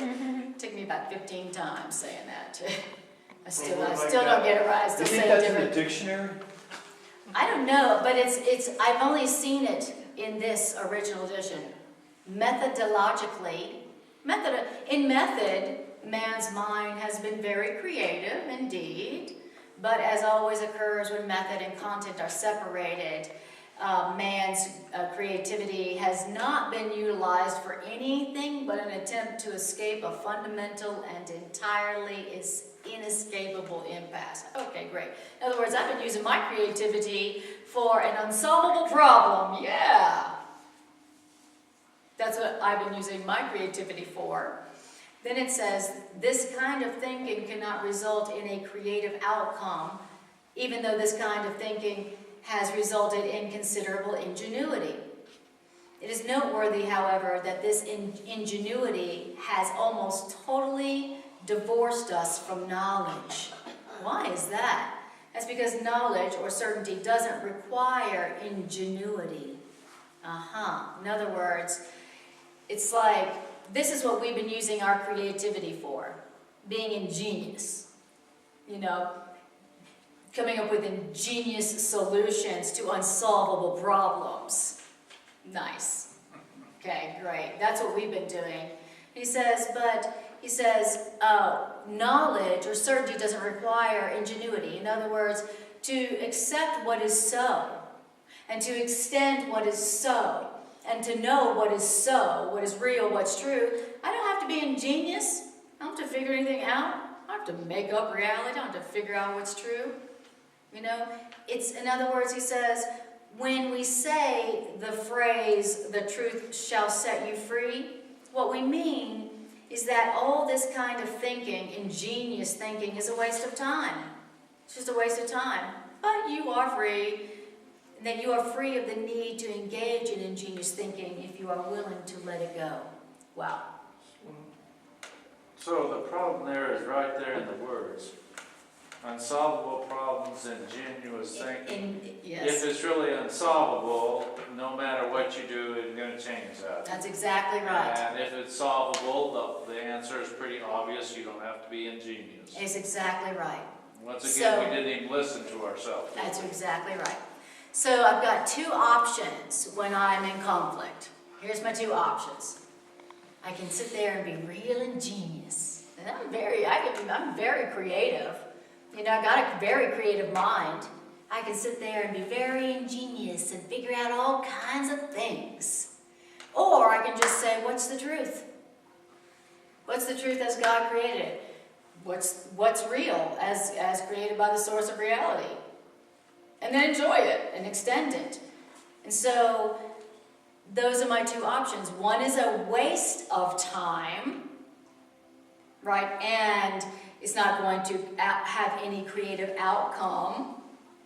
Took me about 15 times saying that. I still don't get it right. I Do still you think say it that's in the different. dictionary? I don't know, but I've only seen it in this original edition. Methodologically. In method, man's mind has been very creative indeed, but as always occurs when method and content are separated, man's creativity has not been utilized for anything but an attempt to escape a fundamental and entirely inescapable impasse. Okay, great. In other words, I've been using my creativity for an unsolvable problem. Yeah. That's what I've been using my creativity for. Then it says, this kind of thinking cannot result in a creative outcome, even though this kind of thinking has resulted in considerable ingenuity. It is noteworthy, however, that this ingenuity has almost totally divorced us from knowledge. Why is that? That's because knowledge or certainty doesn't require ingenuity. In other words, it's like, this is what we've been using our creativity for, being ingenious, you know, coming up with ingenious solutions to unsolvable problems. Nice. Okay, great. That's what we've been doing. He says, knowledge or certainty doesn't require ingenuity. In other words, to accept what is so, and to extend what is so, and to know what is so, what is real, what's true. I don't have to be ingenious. I don't have to figure anything out. I don't have to make up reality. I don't have to figure out what's true. You know, it's, in other words, he says, when we say the phrase, the truth shall set you free, what we mean is that all this kind of thinking, ingenious thinking, is a waste of time. It's just a waste of time. But you are free. That you are free of the need to engage in ingenious thinking if you are willing to let it go. Wow. So the problem there is right there in the words. Unsolvable problems, ingenuous thinking. Yes. If it's really unsolvable, no matter what you do, it's going to change that. That's exactly right. And if it's solvable, the answer is pretty obvious. You don't have to be ingenious. It's exactly right. Once again, So- we didn't even listen to ourselves. That's exactly right. So I've got two options when I'm in conflict. Here's my two options. I can sit there and be real ingenious. And I'm very creative. You know, I've got a very creative mind. I can sit there and be very ingenious and figure out all kinds of things. Or I can just say, what's the truth? What's the truth as God created it? What's real as created by the source of reality? And then enjoy it and extend it. And so those are my two options. One is a waste of time, right? And it's not going to have any creative outcome,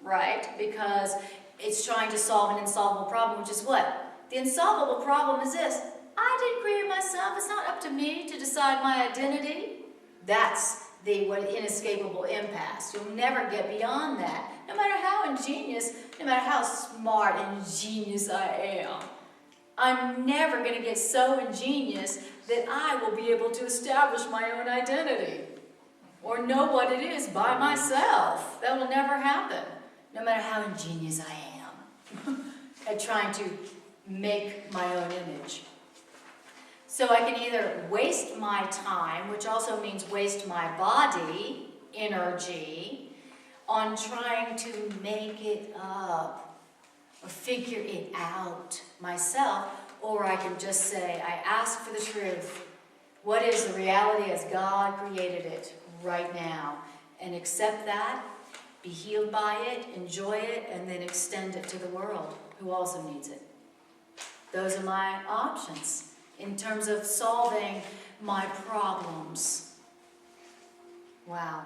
right? Because it's trying to solve an insolvable problem, which is what? The insolvable problem is this. I didn't create myself. It's not up to me to decide my identity. That's the inescapable impasse. You'll never get beyond that. No matter how ingenious, no matter how smart and genius I am, I'm never going to get so ingenious that I will be able to establish my own identity or know what it is by myself. That will never happen, no matter how ingenious I am at trying to make my own image. So I can either waste my time, which also means waste my body energy, on trying to make it up or figure it out myself, or I can just say, I ask for the truth. What is the reality as God created it right now? And accept that, be healed by it, enjoy it, and then extend it to the world who also needs it. Those are my options in terms of solving my problems. Wow.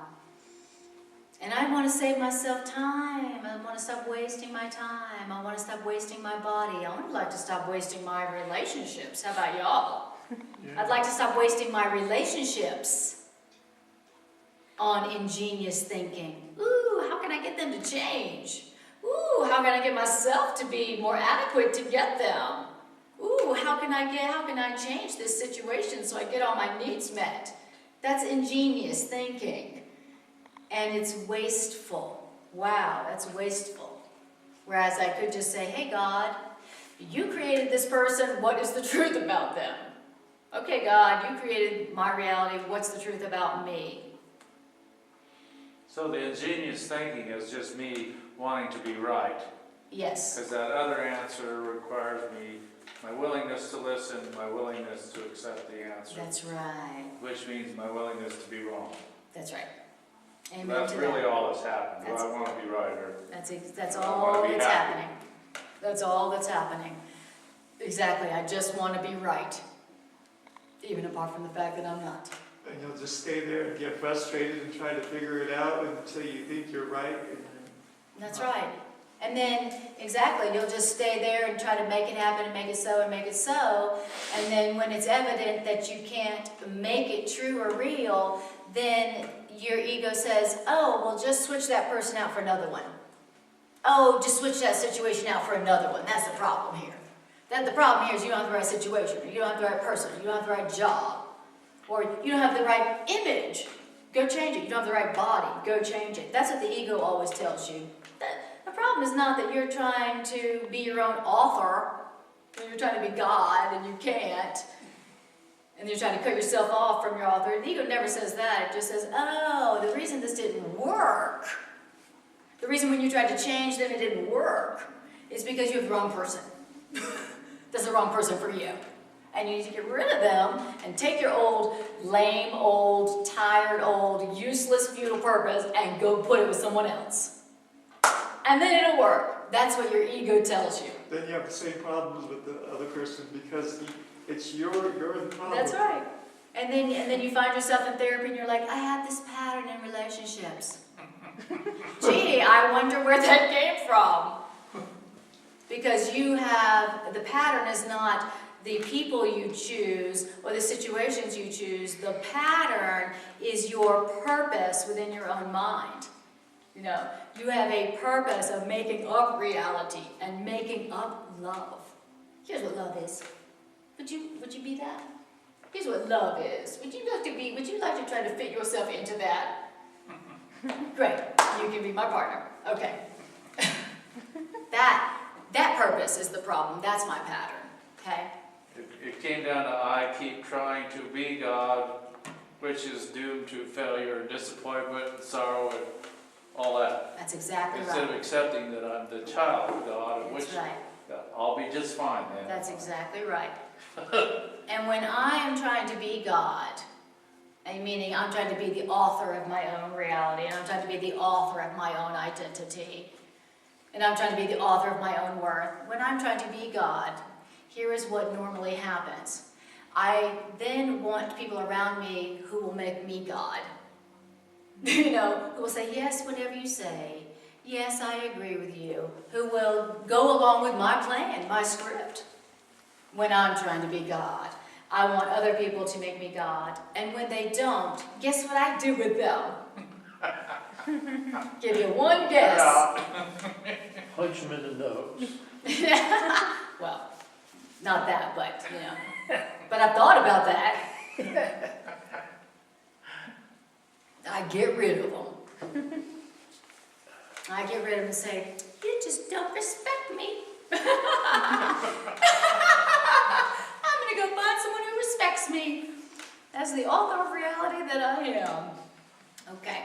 And I want to save myself time. I want to stop wasting my time. I want to stop wasting my body. I would like to stop wasting my relationships. How about y'all? Yeah. I'd like to stop wasting my relationships on ingenious thinking. Ooh, how can I get them to change? Ooh, how can I get myself to be more adequate to get them? Ooh, how can I change this situation so I get all my needs met? That's ingenious thinking. And it's wasteful. Wow, that's wasteful. Whereas I could just say, hey God, you created this person, what is the truth about them? Okay God, you created my reality, what's the truth about me? So the ingenious thinking is just me wanting to be right. Yes. Because that other answer requires me, my willingness to listen, my willingness to accept the answer. That's right. Which means my willingness to be wrong. That's right. Amen That's to really that. all that's happening. Do That's- I want to be right or? That's I wanna all be that's happy. happening. That's all that's happening. Exactly, I just want to be right. Even apart from the fact that I'm not. And you'll just stay there and get frustrated and try to figure it out until you think you're right. That's right. And then, exactly, you'll just stay there and try to make it happen and make it so and make it so. And then when it's evident that you can't make it true or real, then your ego says, oh, well, just switch that person out for another one. Oh, just switch that situation out for another one. That's the problem here. The problem here is you don't have the right situation, or you don't have the right person, or you don't have the right job, or you don't have the right image. Go change it. You don't have the right body. Go change it. That's what the ego always tells you. The problem is not that you're trying to be your own author, and you're trying to be God, and you can't, and you're trying to cut yourself off from your author. The ego never says that. It just says, oh, the reason this didn't work, the reason when you tried to change them it didn't work, is because you have the wrong person. That's the wrong person for you. And you need to get rid of them and take your old, lame, old, tired, old, useless, futile purpose and go put it with someone else. And then it'll work. That's what your ego tells you. Then you have the same problems with the other person because you're the problem. That's right. And then you find yourself in therapy and you're like, I have this pattern in relationships. Gee, I wonder where that came from. Because the pattern is not the people you choose or the situations you choose. The pattern is your purpose within your own mind. You know, you have a purpose of making up reality and making up love. Here's what love is. Would you be that? Here's what love is. Would you like to try to fit yourself into that? Great, you can be my partner. Okay. That purpose is the problem. That's my pattern. Okay? It came down to I keep trying to be God, which is doomed to failure, disappointment, sorrow, and all that. That's exactly Instead right. of accepting that I'm the child of God, That's which right. I'll be just fine, man. That's exactly right. And when I am trying to be God, meaning I'm trying to be the author of my own reality, and I'm trying to be the author of my own identity, and I'm trying to be the author of my own worth, when I'm trying to be God, here is what normally happens. I then want people around me who will make me God. You know, who will say, yes, whatever you say. Yes, I agree with you. Who will go along with my plan, my script, when I'm trying to be God. I want other people to make me God. And when they don't, guess what I do with them? Give you one guess. Punch him in the nose. Well, not that, but, you know. But I've thought about that. I get rid of them. I get rid of them and say, you just don't respect me. I'm going to go find someone who respects me as the author of reality that I am. Okay.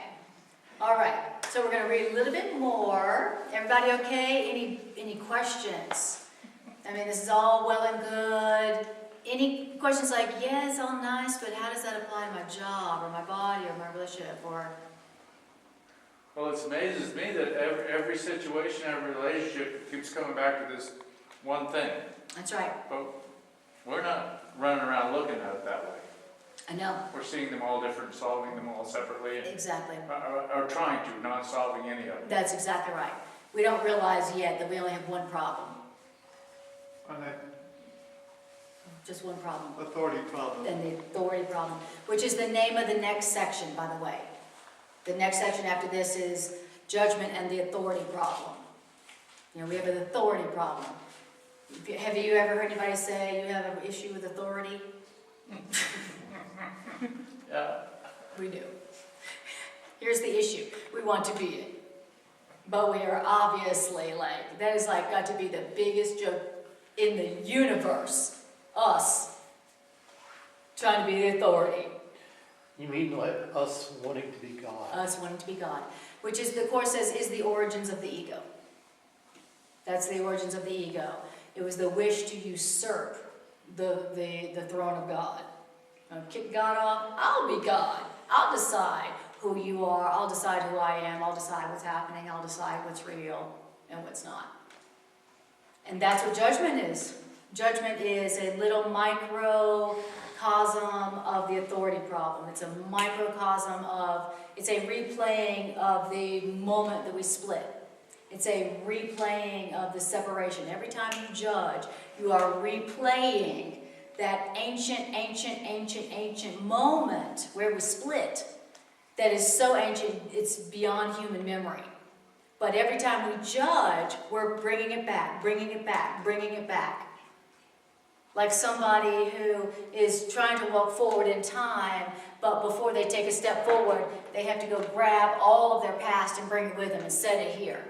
All right. So we're going to read a little bit more. Everybody okay? Any questions? I mean, this is all well and good. Any questions like, yeah, it's all nice, but how does that apply to my job or my body or my relationship or... Well, it amazes me that every situation, every relationship keeps coming back to this one thing. That's right. But we're not running around looking at it that way. I know, We're seeing them all different, solving them all separately, exactly. or trying to, not solving any of them. That's exactly right. We don't realize yet that we only have one problem, And that just one problem. authority problem. And the authority problem, which is the name of the next section, by the way. The next section after this is judgment and the authority problem. You know, we have an authority problem. Have you ever heard anybody say you have an issue with authority? Yeah. We do. Here's the issue. We want to be it. But we are obviously like, that is like got to be the biggest joke in the universe. Us. Trying to be the authority. You mean like us wanting to be God? Us wanting to be God. Which is, the Course says, is the origins of the ego. That's the origins of the ego. It was the wish to usurp the throne of God. Kick God off, I'll be God. I'll decide who you are. I'll decide who I am. I'll decide what's happening. I'll decide what's real and what's not. And that's what judgment is. Judgment is a little microcosm of the authority problem. It's a microcosm of, it's a replaying of the moment that we split. It's a replaying of the separation. Every time you judge, you are replaying that ancient moment where we split that is so ancient, it's beyond human memory. But every time we judge, we're bringing it back, bringing it back, bringing it back. Like somebody who is trying to walk forward in time, but before they take a step forward, they have to go grab all of their past and bring it with them and set it here.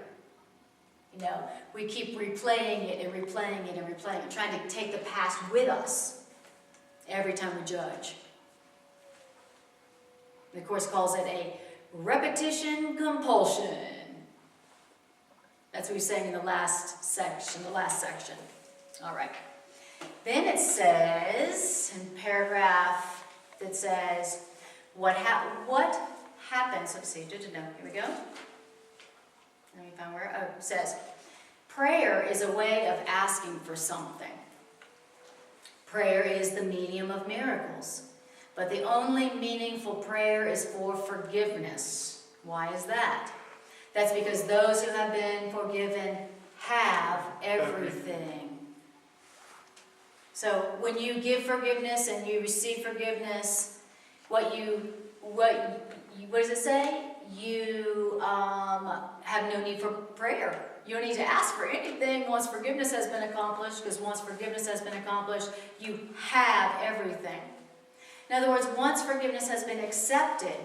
You know, we keep replaying it and replaying it and replaying it, trying to take the past with us every time we judge. The Course calls it a repetition compulsion. That's what he's saying in the last section, All right. Then it says, in paragraph that says, what happens, let's see, here we go. Let me find where, it says, prayer is a way of asking for something. Prayer is the medium of miracles. But the only meaningful prayer is for forgiveness. Why is that? That's because those who have been forgiven have everything. So when you give forgiveness and you receive forgiveness, what does it say? You have no need for prayer. You don't need to ask for anything once forgiveness has been accomplished, because once forgiveness has been accomplished, you have everything. In other words, once forgiveness has been accepted,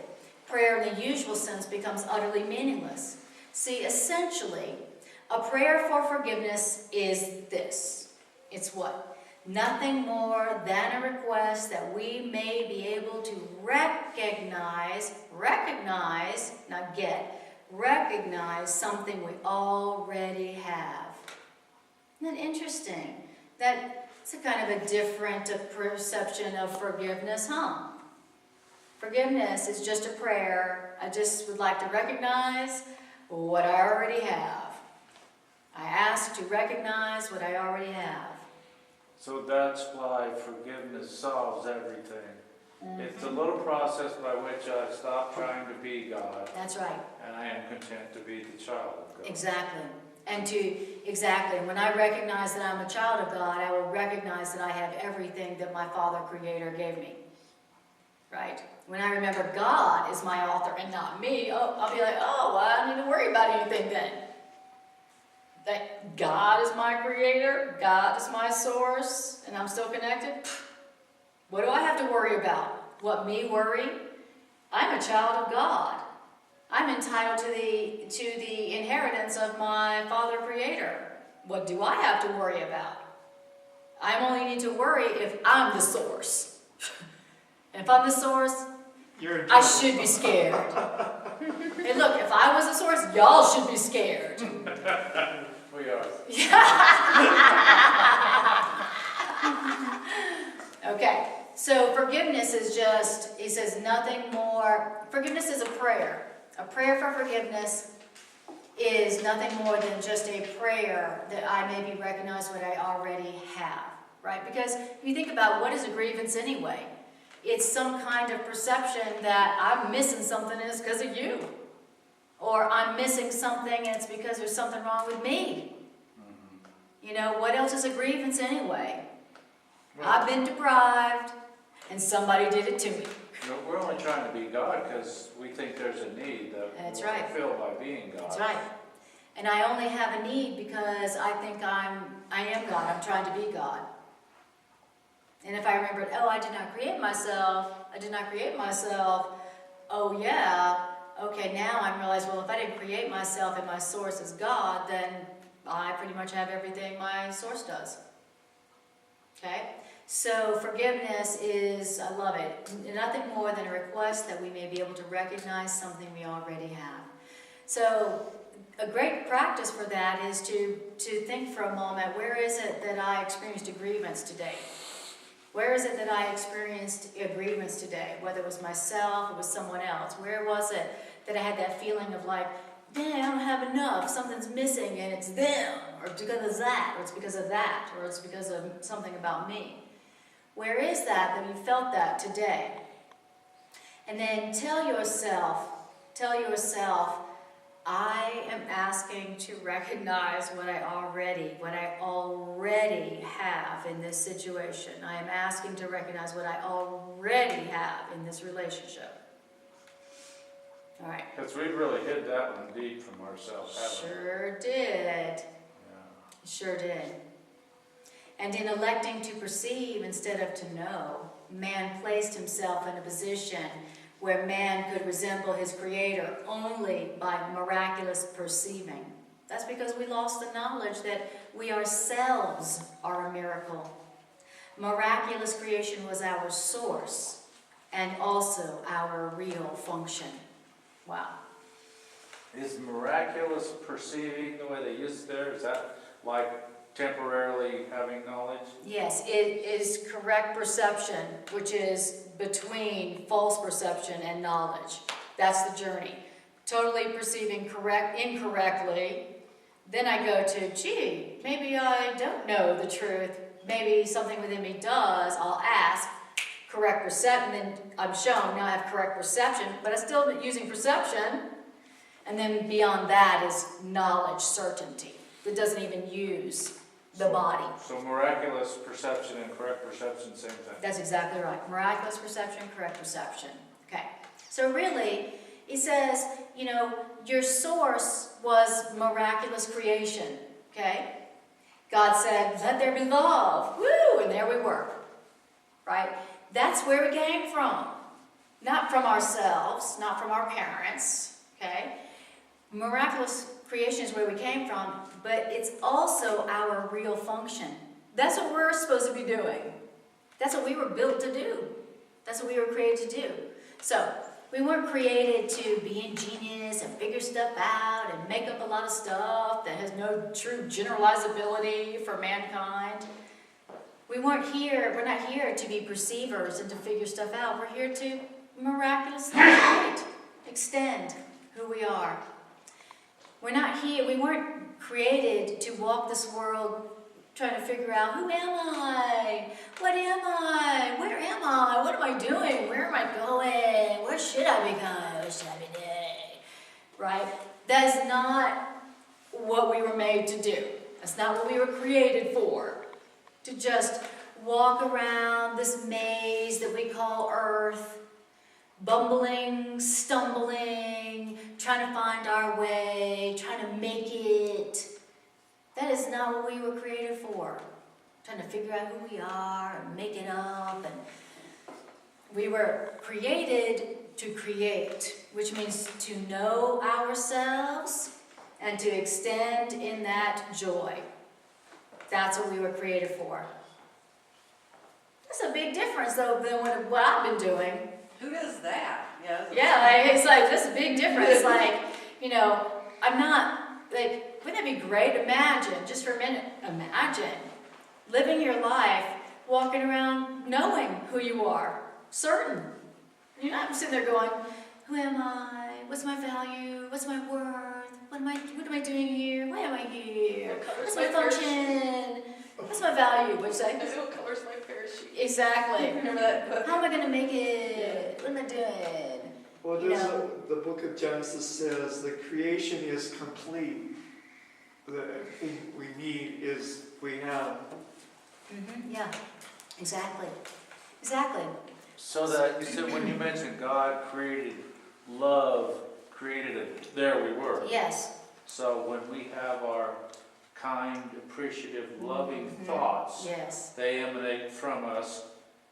prayer in the usual sense becomes utterly meaningless. See, essentially, a prayer for forgiveness is this. It's what? Nothing more than a request that we may be able to recognize, not get, recognize something we already have. Isn't that interesting? It's a kind of a different perception of forgiveness, huh? Forgiveness is just a prayer. I just would like to recognize what I already have. I ask to recognize what I already have. So that's why forgiveness solves everything. Mm-hmm. It's a little process by which I stop trying to be God, That's right. and I am content to be the child of God. Exactly. And when I recognize that I'm a child of God, I will recognize that I have everything that my Father Creator gave me. Right? When I remember God is my author and not me, I'll be like, well, I don't need to worry about anything then. That God is my creator, God is my source, and I'm still connected. What do I have to worry about? What, me worry? I'm a child of God. I'm entitled to the inheritance of my Father Creator. What do I have to worry about? I only need to worry if I'm the source. And if I'm the source, I should be scared. Hey, look, if I was the source, y'all should be scared. We are. Okay, so forgiveness is just, he says nothing more. Forgiveness is a prayer. A prayer for forgiveness is nothing more than just a prayer that I maybe recognize what I already have, right? Because if you think about what is a grievance anyway, It's some kind of perception that I'm missing something and it's because of you. Or I'm missing something and it's because there's something wrong with me. You know, what else is a grievance anyway? I've been deprived and somebody did it to me. No, we're only trying to be God because we think there's a need that That's we'll right. fulfill by being God. That's right. And I only have a need because I think I am God. I'm trying to be God. And if I remembered, oh, I did not create myself. I did not create myself. Oh, yeah. Okay, now I realize, well, if I didn't create myself and my source is God, then I pretty much have everything my source does. Okay? So forgiveness is, I love it, nothing more than a request that we may be able to recognize something we already have. So a great practice for that is to think for a moment, where is it that I experienced a grievance today? Where is it that I experienced a grievance today? Whether it was myself or was someone else. Where was it that I had that feeling of like, dang, I don't have enough, something's missing and it's them, or it's because of that, or it's because of that, or it's because of something about me. Where is that you felt that today? And then tell yourself, I am asking to recognize what I already have in this situation. I am asking to recognize what I already have in this relationship. All right. Because we really hid that one deep from ourselves, haven't we? Sure did. Yeah. Sure did. And in electing to perceive instead of to know, man placed himself in a position where man could resemble his creator only by miraculous perceiving. That's because we lost the knowledge that we ourselves are a miracle. Miraculous creation was our source and also our real function. Wow. Is miraculous perceiving the way they use it there? Is that like temporarily having knowledge? Yes, it is correct perception, which is between false perception and knowledge. That's the journey. Totally perceiving incorrectly. Then I go to, gee, maybe I don't know the truth. Maybe something within me does. I'll ask. Correct perception, then I'm shown, now I have correct perception, but I'm still using perception. And then beyond that is knowledge, certainty. That doesn't even use the body. So miraculous perception and correct perception, same thing. That's exactly right. Miraculous perception, correct perception. Okay. So really, he says, you know, your source was miraculous creation. Okay? God said, let there be love. Woo! And there we were. Right? That's where it came from. Not from ourselves, not from our parents. Okay? Miraculous creation is where we came from, but it's also our real function. That's what we're supposed to be doing. That's what we were built to do. That's what we were created to do. So, we weren't created to be ingenious and figure stuff out and make up a lot of stuff that has no true generalizability for mankind. We're not here to be perceivers and to figure stuff out. We're here to miraculously extend who we are. We weren't created to walk this world trying to figure out, who am I? What am I? Where am I? What am I doing? Where am I going? Where should I be going? What should I be doing? Right? That is not what we were made to do. That's not what we were created for. To just walk around this maze that we call Earth, bumbling, stumbling, trying to find our way, trying to make it. That is not what we were created for. Trying to figure out who we are and make it up. And we were created to create, which means to know ourselves and to extend in that joy. That's what we were created for. That's a big difference, though, than what I've been doing. Who does that? Yeah, it's like, that's a big difference. Like, you know, I'm not, like, wouldn't that be great? Imagine, just for a minute, imagine living your life, walking around knowing who you are, certain. You're not sitting there going, who am I? What's my value? What's my worth? What am I doing here? Why am I here? What's my function? What's my value? What'd you say? What color's my parachute? Exactly. Remember that book? How am I gonna make it? What am I doing? Well, You there's know. the book of Genesis says the creation is complete. The thing we need is we have. Yeah, exactly. Exactly. So that, you said when you mentioned God created love, created it, there we were. Yes. So when we have our kind, appreciative, loving thoughts, Yes. they emanate from us,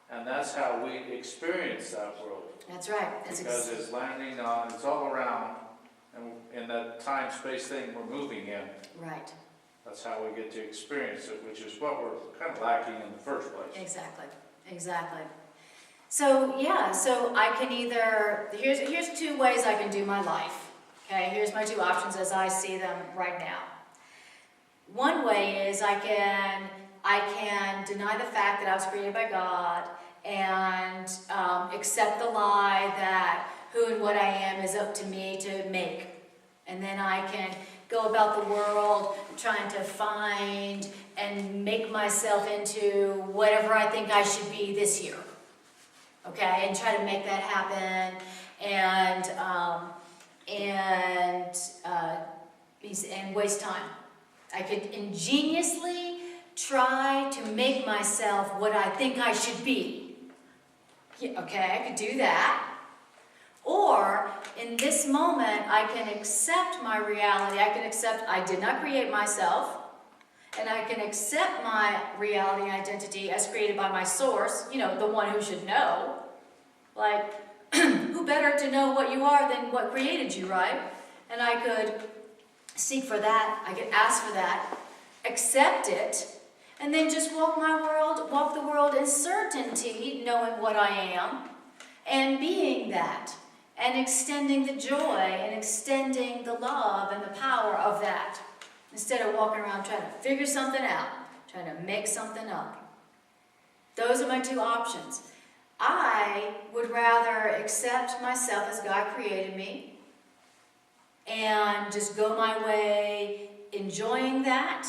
and that's how we experience that world. That's right. That's Because it's landing on, it's all around, and in that time-space thing we're moving in, right. that's how we get to experience it, which is what we're kind of lacking in the first place. Exactly. Exactly. So yeah, so I can either, here's two ways I can do my life. Okay, here's my two options as I see them right now. One way is I can deny the fact that I was created by God and accept the lie that who and what I am is up to me to make. And then I can go about the world trying to find and make myself into whatever I think I should be this year. Okay, and try to make that happen and waste time. I could ingeniously try to make myself what I think I should be. Yeah, okay, I could do that. Or, in this moment, I can accept my reality. I can accept I did not create myself. And I can accept my reality and identity as created by my source, you know, the one who should know. Like, who better to know what you are than what created you, right? And I could seek for that, I could ask for that, accept it, and then just walk the world in certainty, knowing what I am, and being that, and extending the joy, and extending the love and the power of that, instead of walking around trying to figure something out, trying to make something up. Those are my two options. I would rather accept myself as God created me and just go my way enjoying that,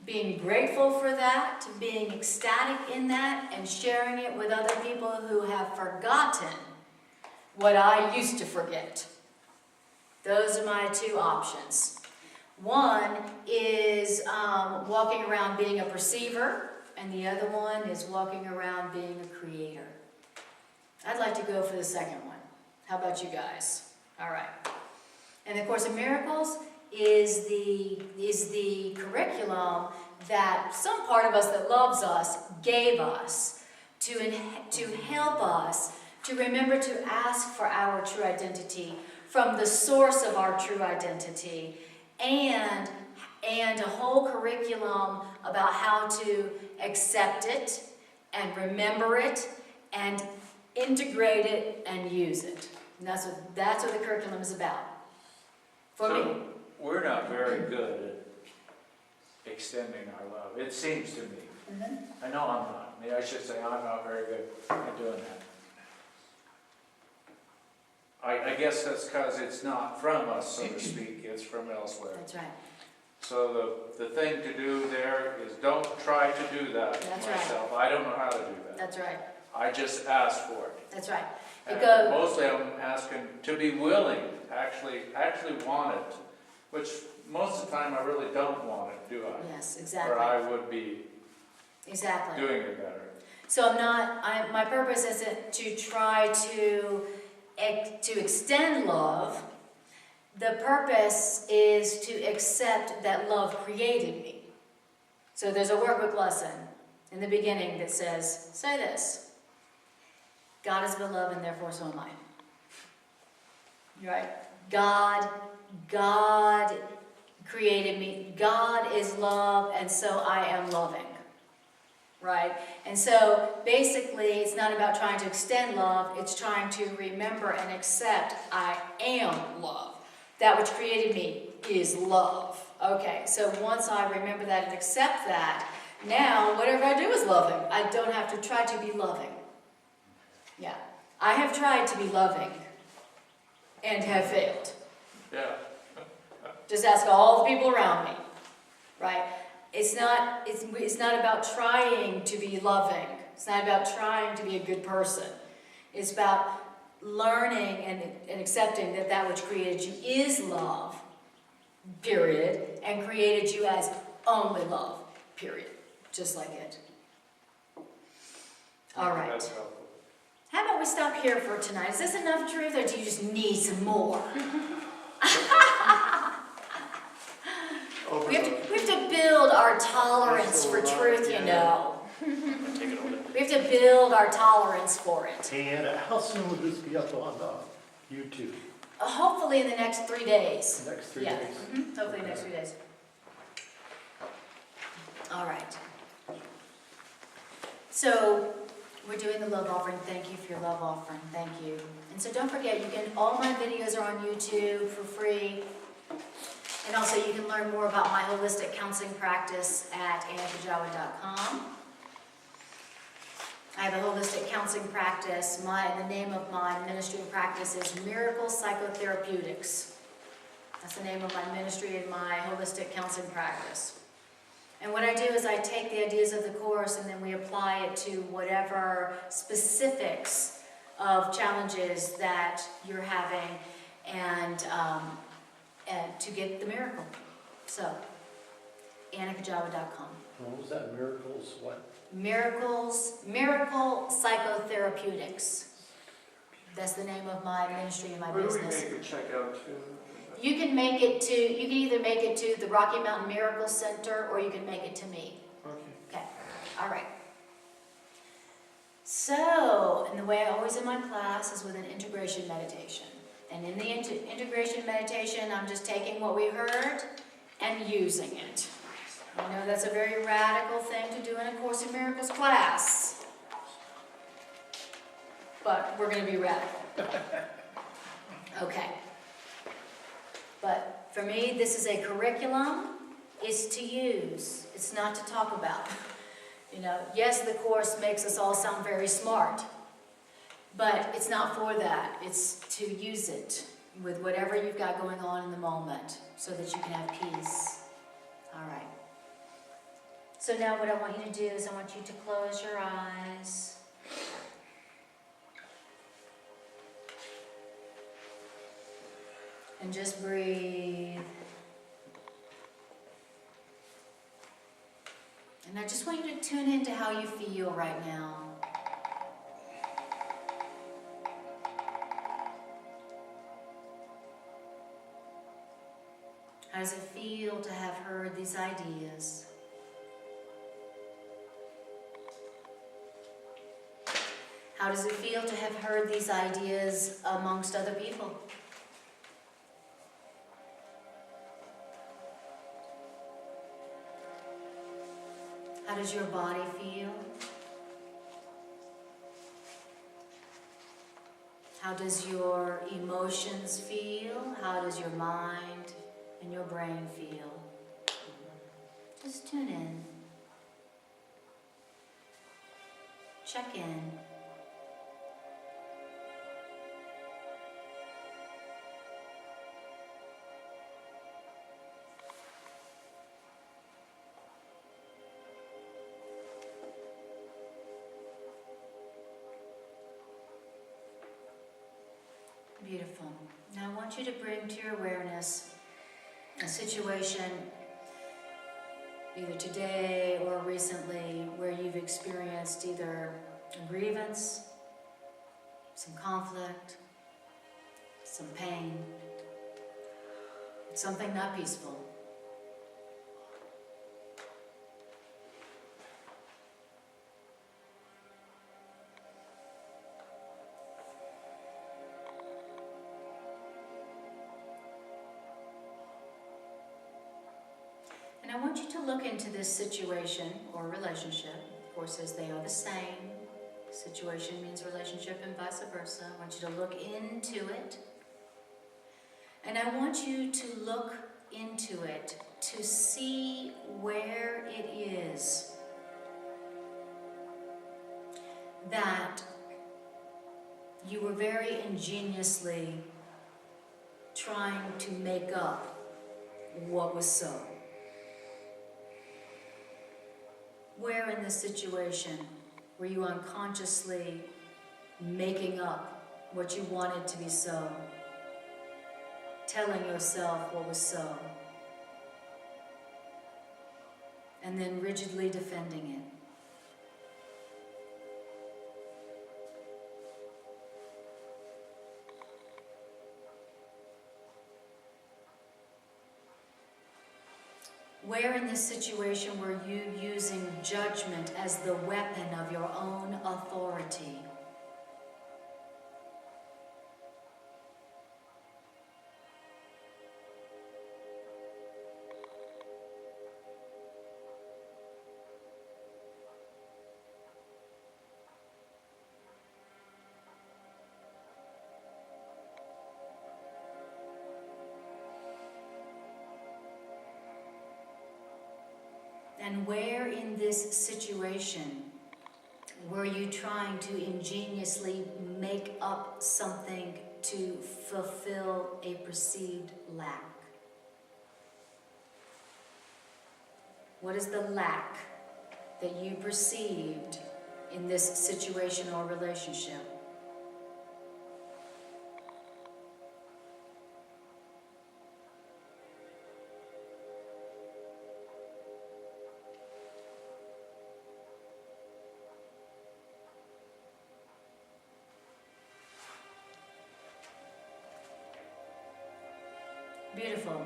being grateful for that, being ecstatic in that, and sharing it with other people who have forgotten what I used to forget. Those are my two options. One is walking around being a perceiver, and the other one is walking around being a creator. I'd like to go for the second one. How about you guys? All right. And the Course in Miracles is the curriculum that some part of us that loves us gave us to help us to remember to ask for our true identity from the source of our true identity, and a whole curriculum about how to accept it and remember it and integrate it and use it. And that's what the curriculum is about. For me. We're not very good at extending our love, it seems to me. I know I'm not. Maybe I should say I'm not very good at doing that. I guess that's because it's not from us, so to speak, it's from elsewhere. That's right. So the thing to do there is don't try to do that That's right. myself. I don't know how to do that. That's right. I just ask for it. That's right. And Because mostly I'm asking to be willing, actually want it, which most of the time I really don't want it, do I? yes, Or exactly. I would be Exactly. doing it better. So my purpose isn't to try to extend love. The purpose is to accept that love created me. So there's a workbook lesson in the beginning that says, say this: God is beloved and therefore so am I. Right? God created me. God is love and so I am loving. Right? And so basically it's not about trying to extend love, it's trying to remember and accept I am love. That which created me is love. Okay, so once I remember that and accept that, now whatever I do is loving. I don't have to try to be loving. Yeah, I have tried to be loving and have failed. Yeah. Just ask all the people around me, right? It's not about trying to be loving. It's not about trying to be a good person. It's about learning and accepting that that which created you is love, period, and created you as only love, period. Just like it. All right. That's helpful. How about we stop here for tonight? Is this enough truth, or do you just need some more? We have to build our tolerance for truth, you know. We have to build our tolerance for it. And how soon will this be up on YouTube? Hopefully in the next 3 days. The next 3 Yeah. days? Hopefully in the next 3 days. All right. So we're doing the love offering. Thank you for your love offering. Thank you. And so don't forget, all my videos are on YouTube for free. And also you can learn more about my holistic counseling practice at annakujawa.com. I have a holistic counseling practice. The name of my ministry and practice is Miracle Psychotherapeutics. That's the name of my ministry and my holistic counseling practice. And what I do is I take the ideas of the course and then we apply it to whatever specifics of challenges that you're having and to get the miracle. So, annakujawa.com. What was that? Miracles what? Miracle Psychotherapeutics. That's the name of my ministry and my Where do we business. make a check out to? You can either make it to the Rocky Mountain Miracle Center or you can make it to me. Okay. Okay, all right. So, and the way I always in my class is with an integration meditation. And in the integration meditation, I'm just taking what we heard and using it. I know that's a very radical thing to do in a Course in Miracles class. But we're going to be radical. Okay. But for me, this is a curriculum. It's to use. It's not to talk about. Yes, the Course makes us all sound very smart. But it's not for that. It's to use it with whatever you've got going on in the moment so that you can have peace. All right. So now what I want you to do is I want you to close your eyes. And just breathe. And I just want you to tune into how you feel right now. How does it feel to have heard these ideas? How does it feel to have heard these ideas amongst other people? How does your body feel? How does your emotions feel? How does your mind and your brain feel? Just tune in. Check in. Beautiful. Now I want you to bring to your awareness a situation, either today or recently, where you've experienced either a grievance, some conflict, some pain, something not peaceful. I want you to look into this situation or relationship. Of course, as they are the same. Situation means relationship and vice versa. I want you to look into it. And I want you to look into it to see where it is that you were very ingeniously trying to make up what was so. Where in this situation were you unconsciously making up what you wanted to be so? Telling yourself what was so? And then rigidly defending it. Where in this situation were you using judgment as the weapon of your own authority? And where in this situation were you trying to ingeniously make up something to fulfill a perceived lack? What is the lack that you perceived in this situation or relationship? Beautiful.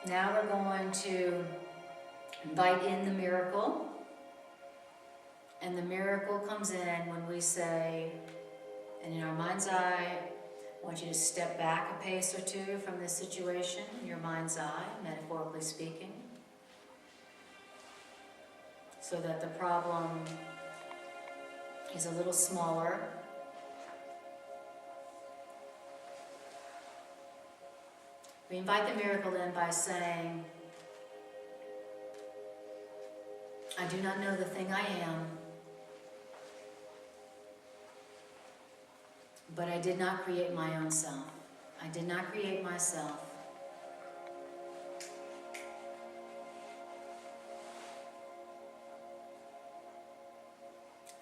Now we're going to invite in the miracle. And the miracle comes in when we say, and in our mind's eye, I want you to step back a pace or two from this situation, in your mind's eye, metaphorically speaking, so that the problem is a little smaller. We invite the miracle in by saying, I do not know the thing I am, but I did not create my own self. I did not create myself.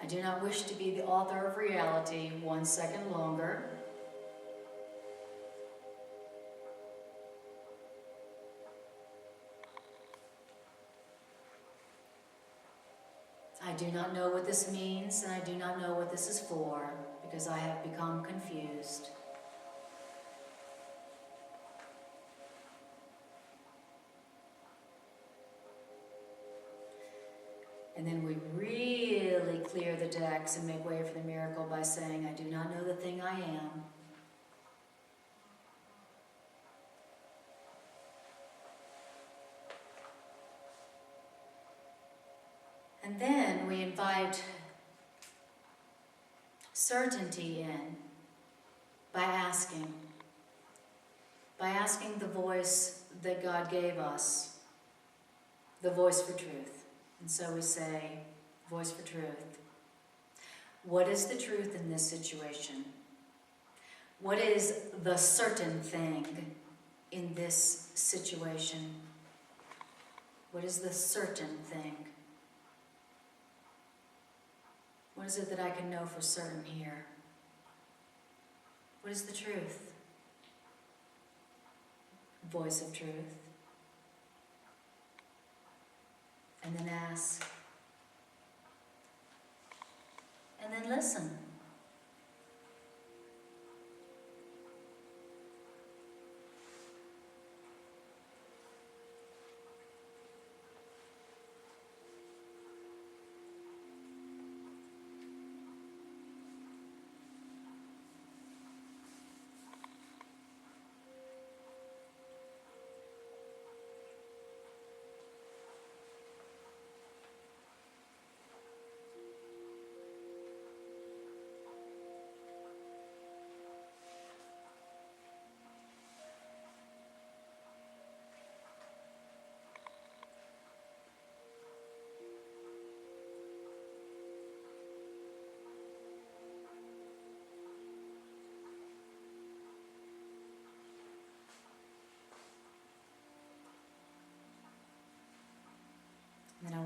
I do not wish to be the author of reality 1 second longer. I do not know what this means, and I do not know what this is for, because I have become confused. And then we really clear the decks and make way for the miracle by saying, I do not know the thing I am. And then we invite certainty in by asking the voice that God gave us, the voice for truth. And so we say, voice for truth. What is the truth in this situation? What is the certain thing in this situation? What is the certain thing? What is it that I can know for certain here? What is the truth? Voice of truth. And then ask. And then listen.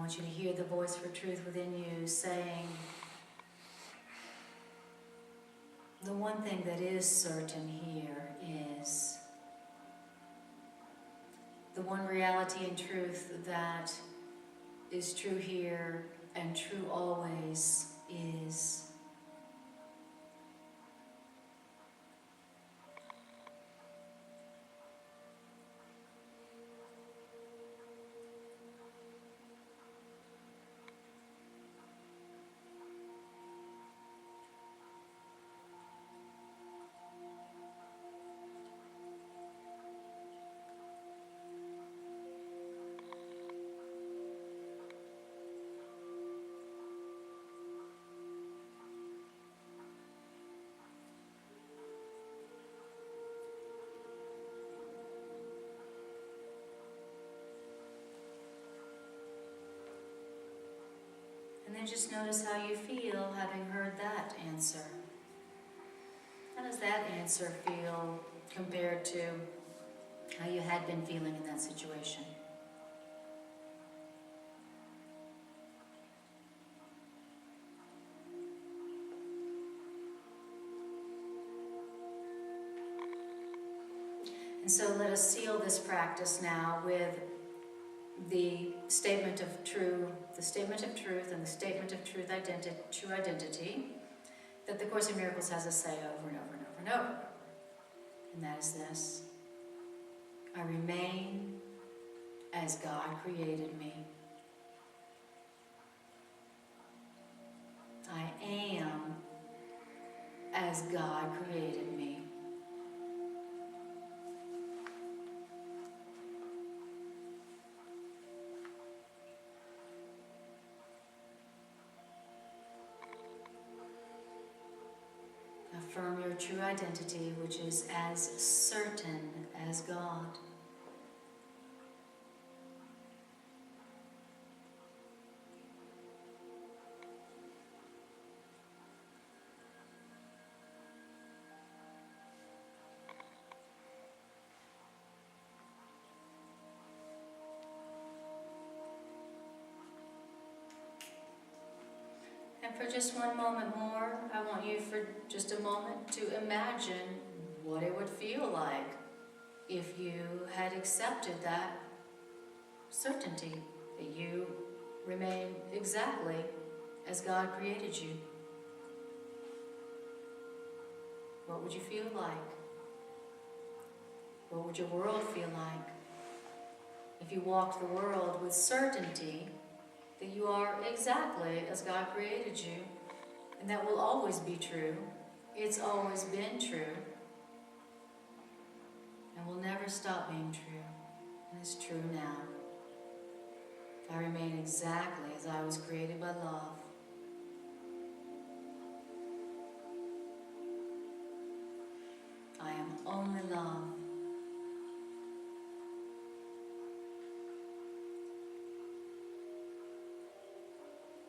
want you to hear the voice for truth within you saying, the one thing that is certain here is the one reality and truth that is true here and true always is And then just notice how you feel having heard that answer. How does that answer feel compared to how you had been feeling in that situation? And so let us seal this practice now with the statement of truth, and the statement of true identity that the Course in Miracles has us say over and over and over and over. And that is this: I remain as God created me. I am as God created me. Affirm your true identity, which is as certain as God. And for just one moment more, I want you for just a moment to imagine what it would feel like if you had accepted that certainty that you remain exactly as God created you. What would you feel like? What would your world feel like if you walked the world with certainty that you are exactly as God created you, and that will always be true? It's always been true, and will never stop being true, and it's true now. I remain exactly as I was created by love. I am only love.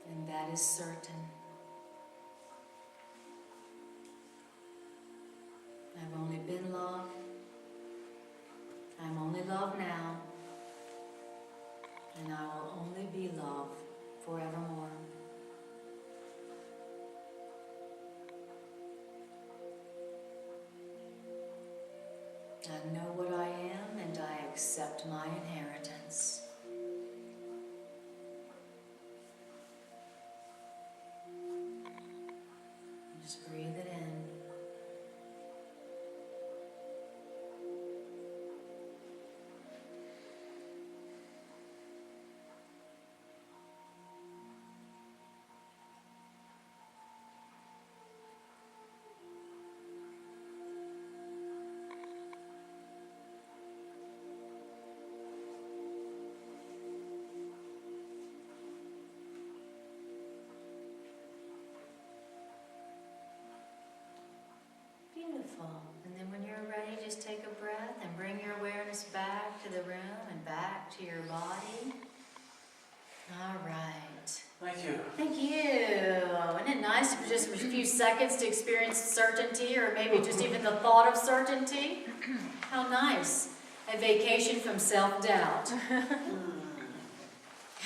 And that is certain. I've only been love. I'm only love now. And I will only be love forevermore. I know what I am, and I accept my inheritance. Just breathe it in. Beautiful. And then when you're ready, just take a breath and bring your awareness back to the room and back to your body. All right. Thank you. Thank you. Isn't it nice for just a few seconds to experience certainty, or maybe just even the thought of certainty? How nice. A vacation from self-doubt.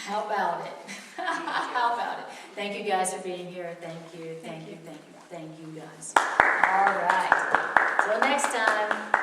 How about it? How about it? Thank you guys for being here. Thank you, thank you, thank you, thank you guys. All right. Till next time.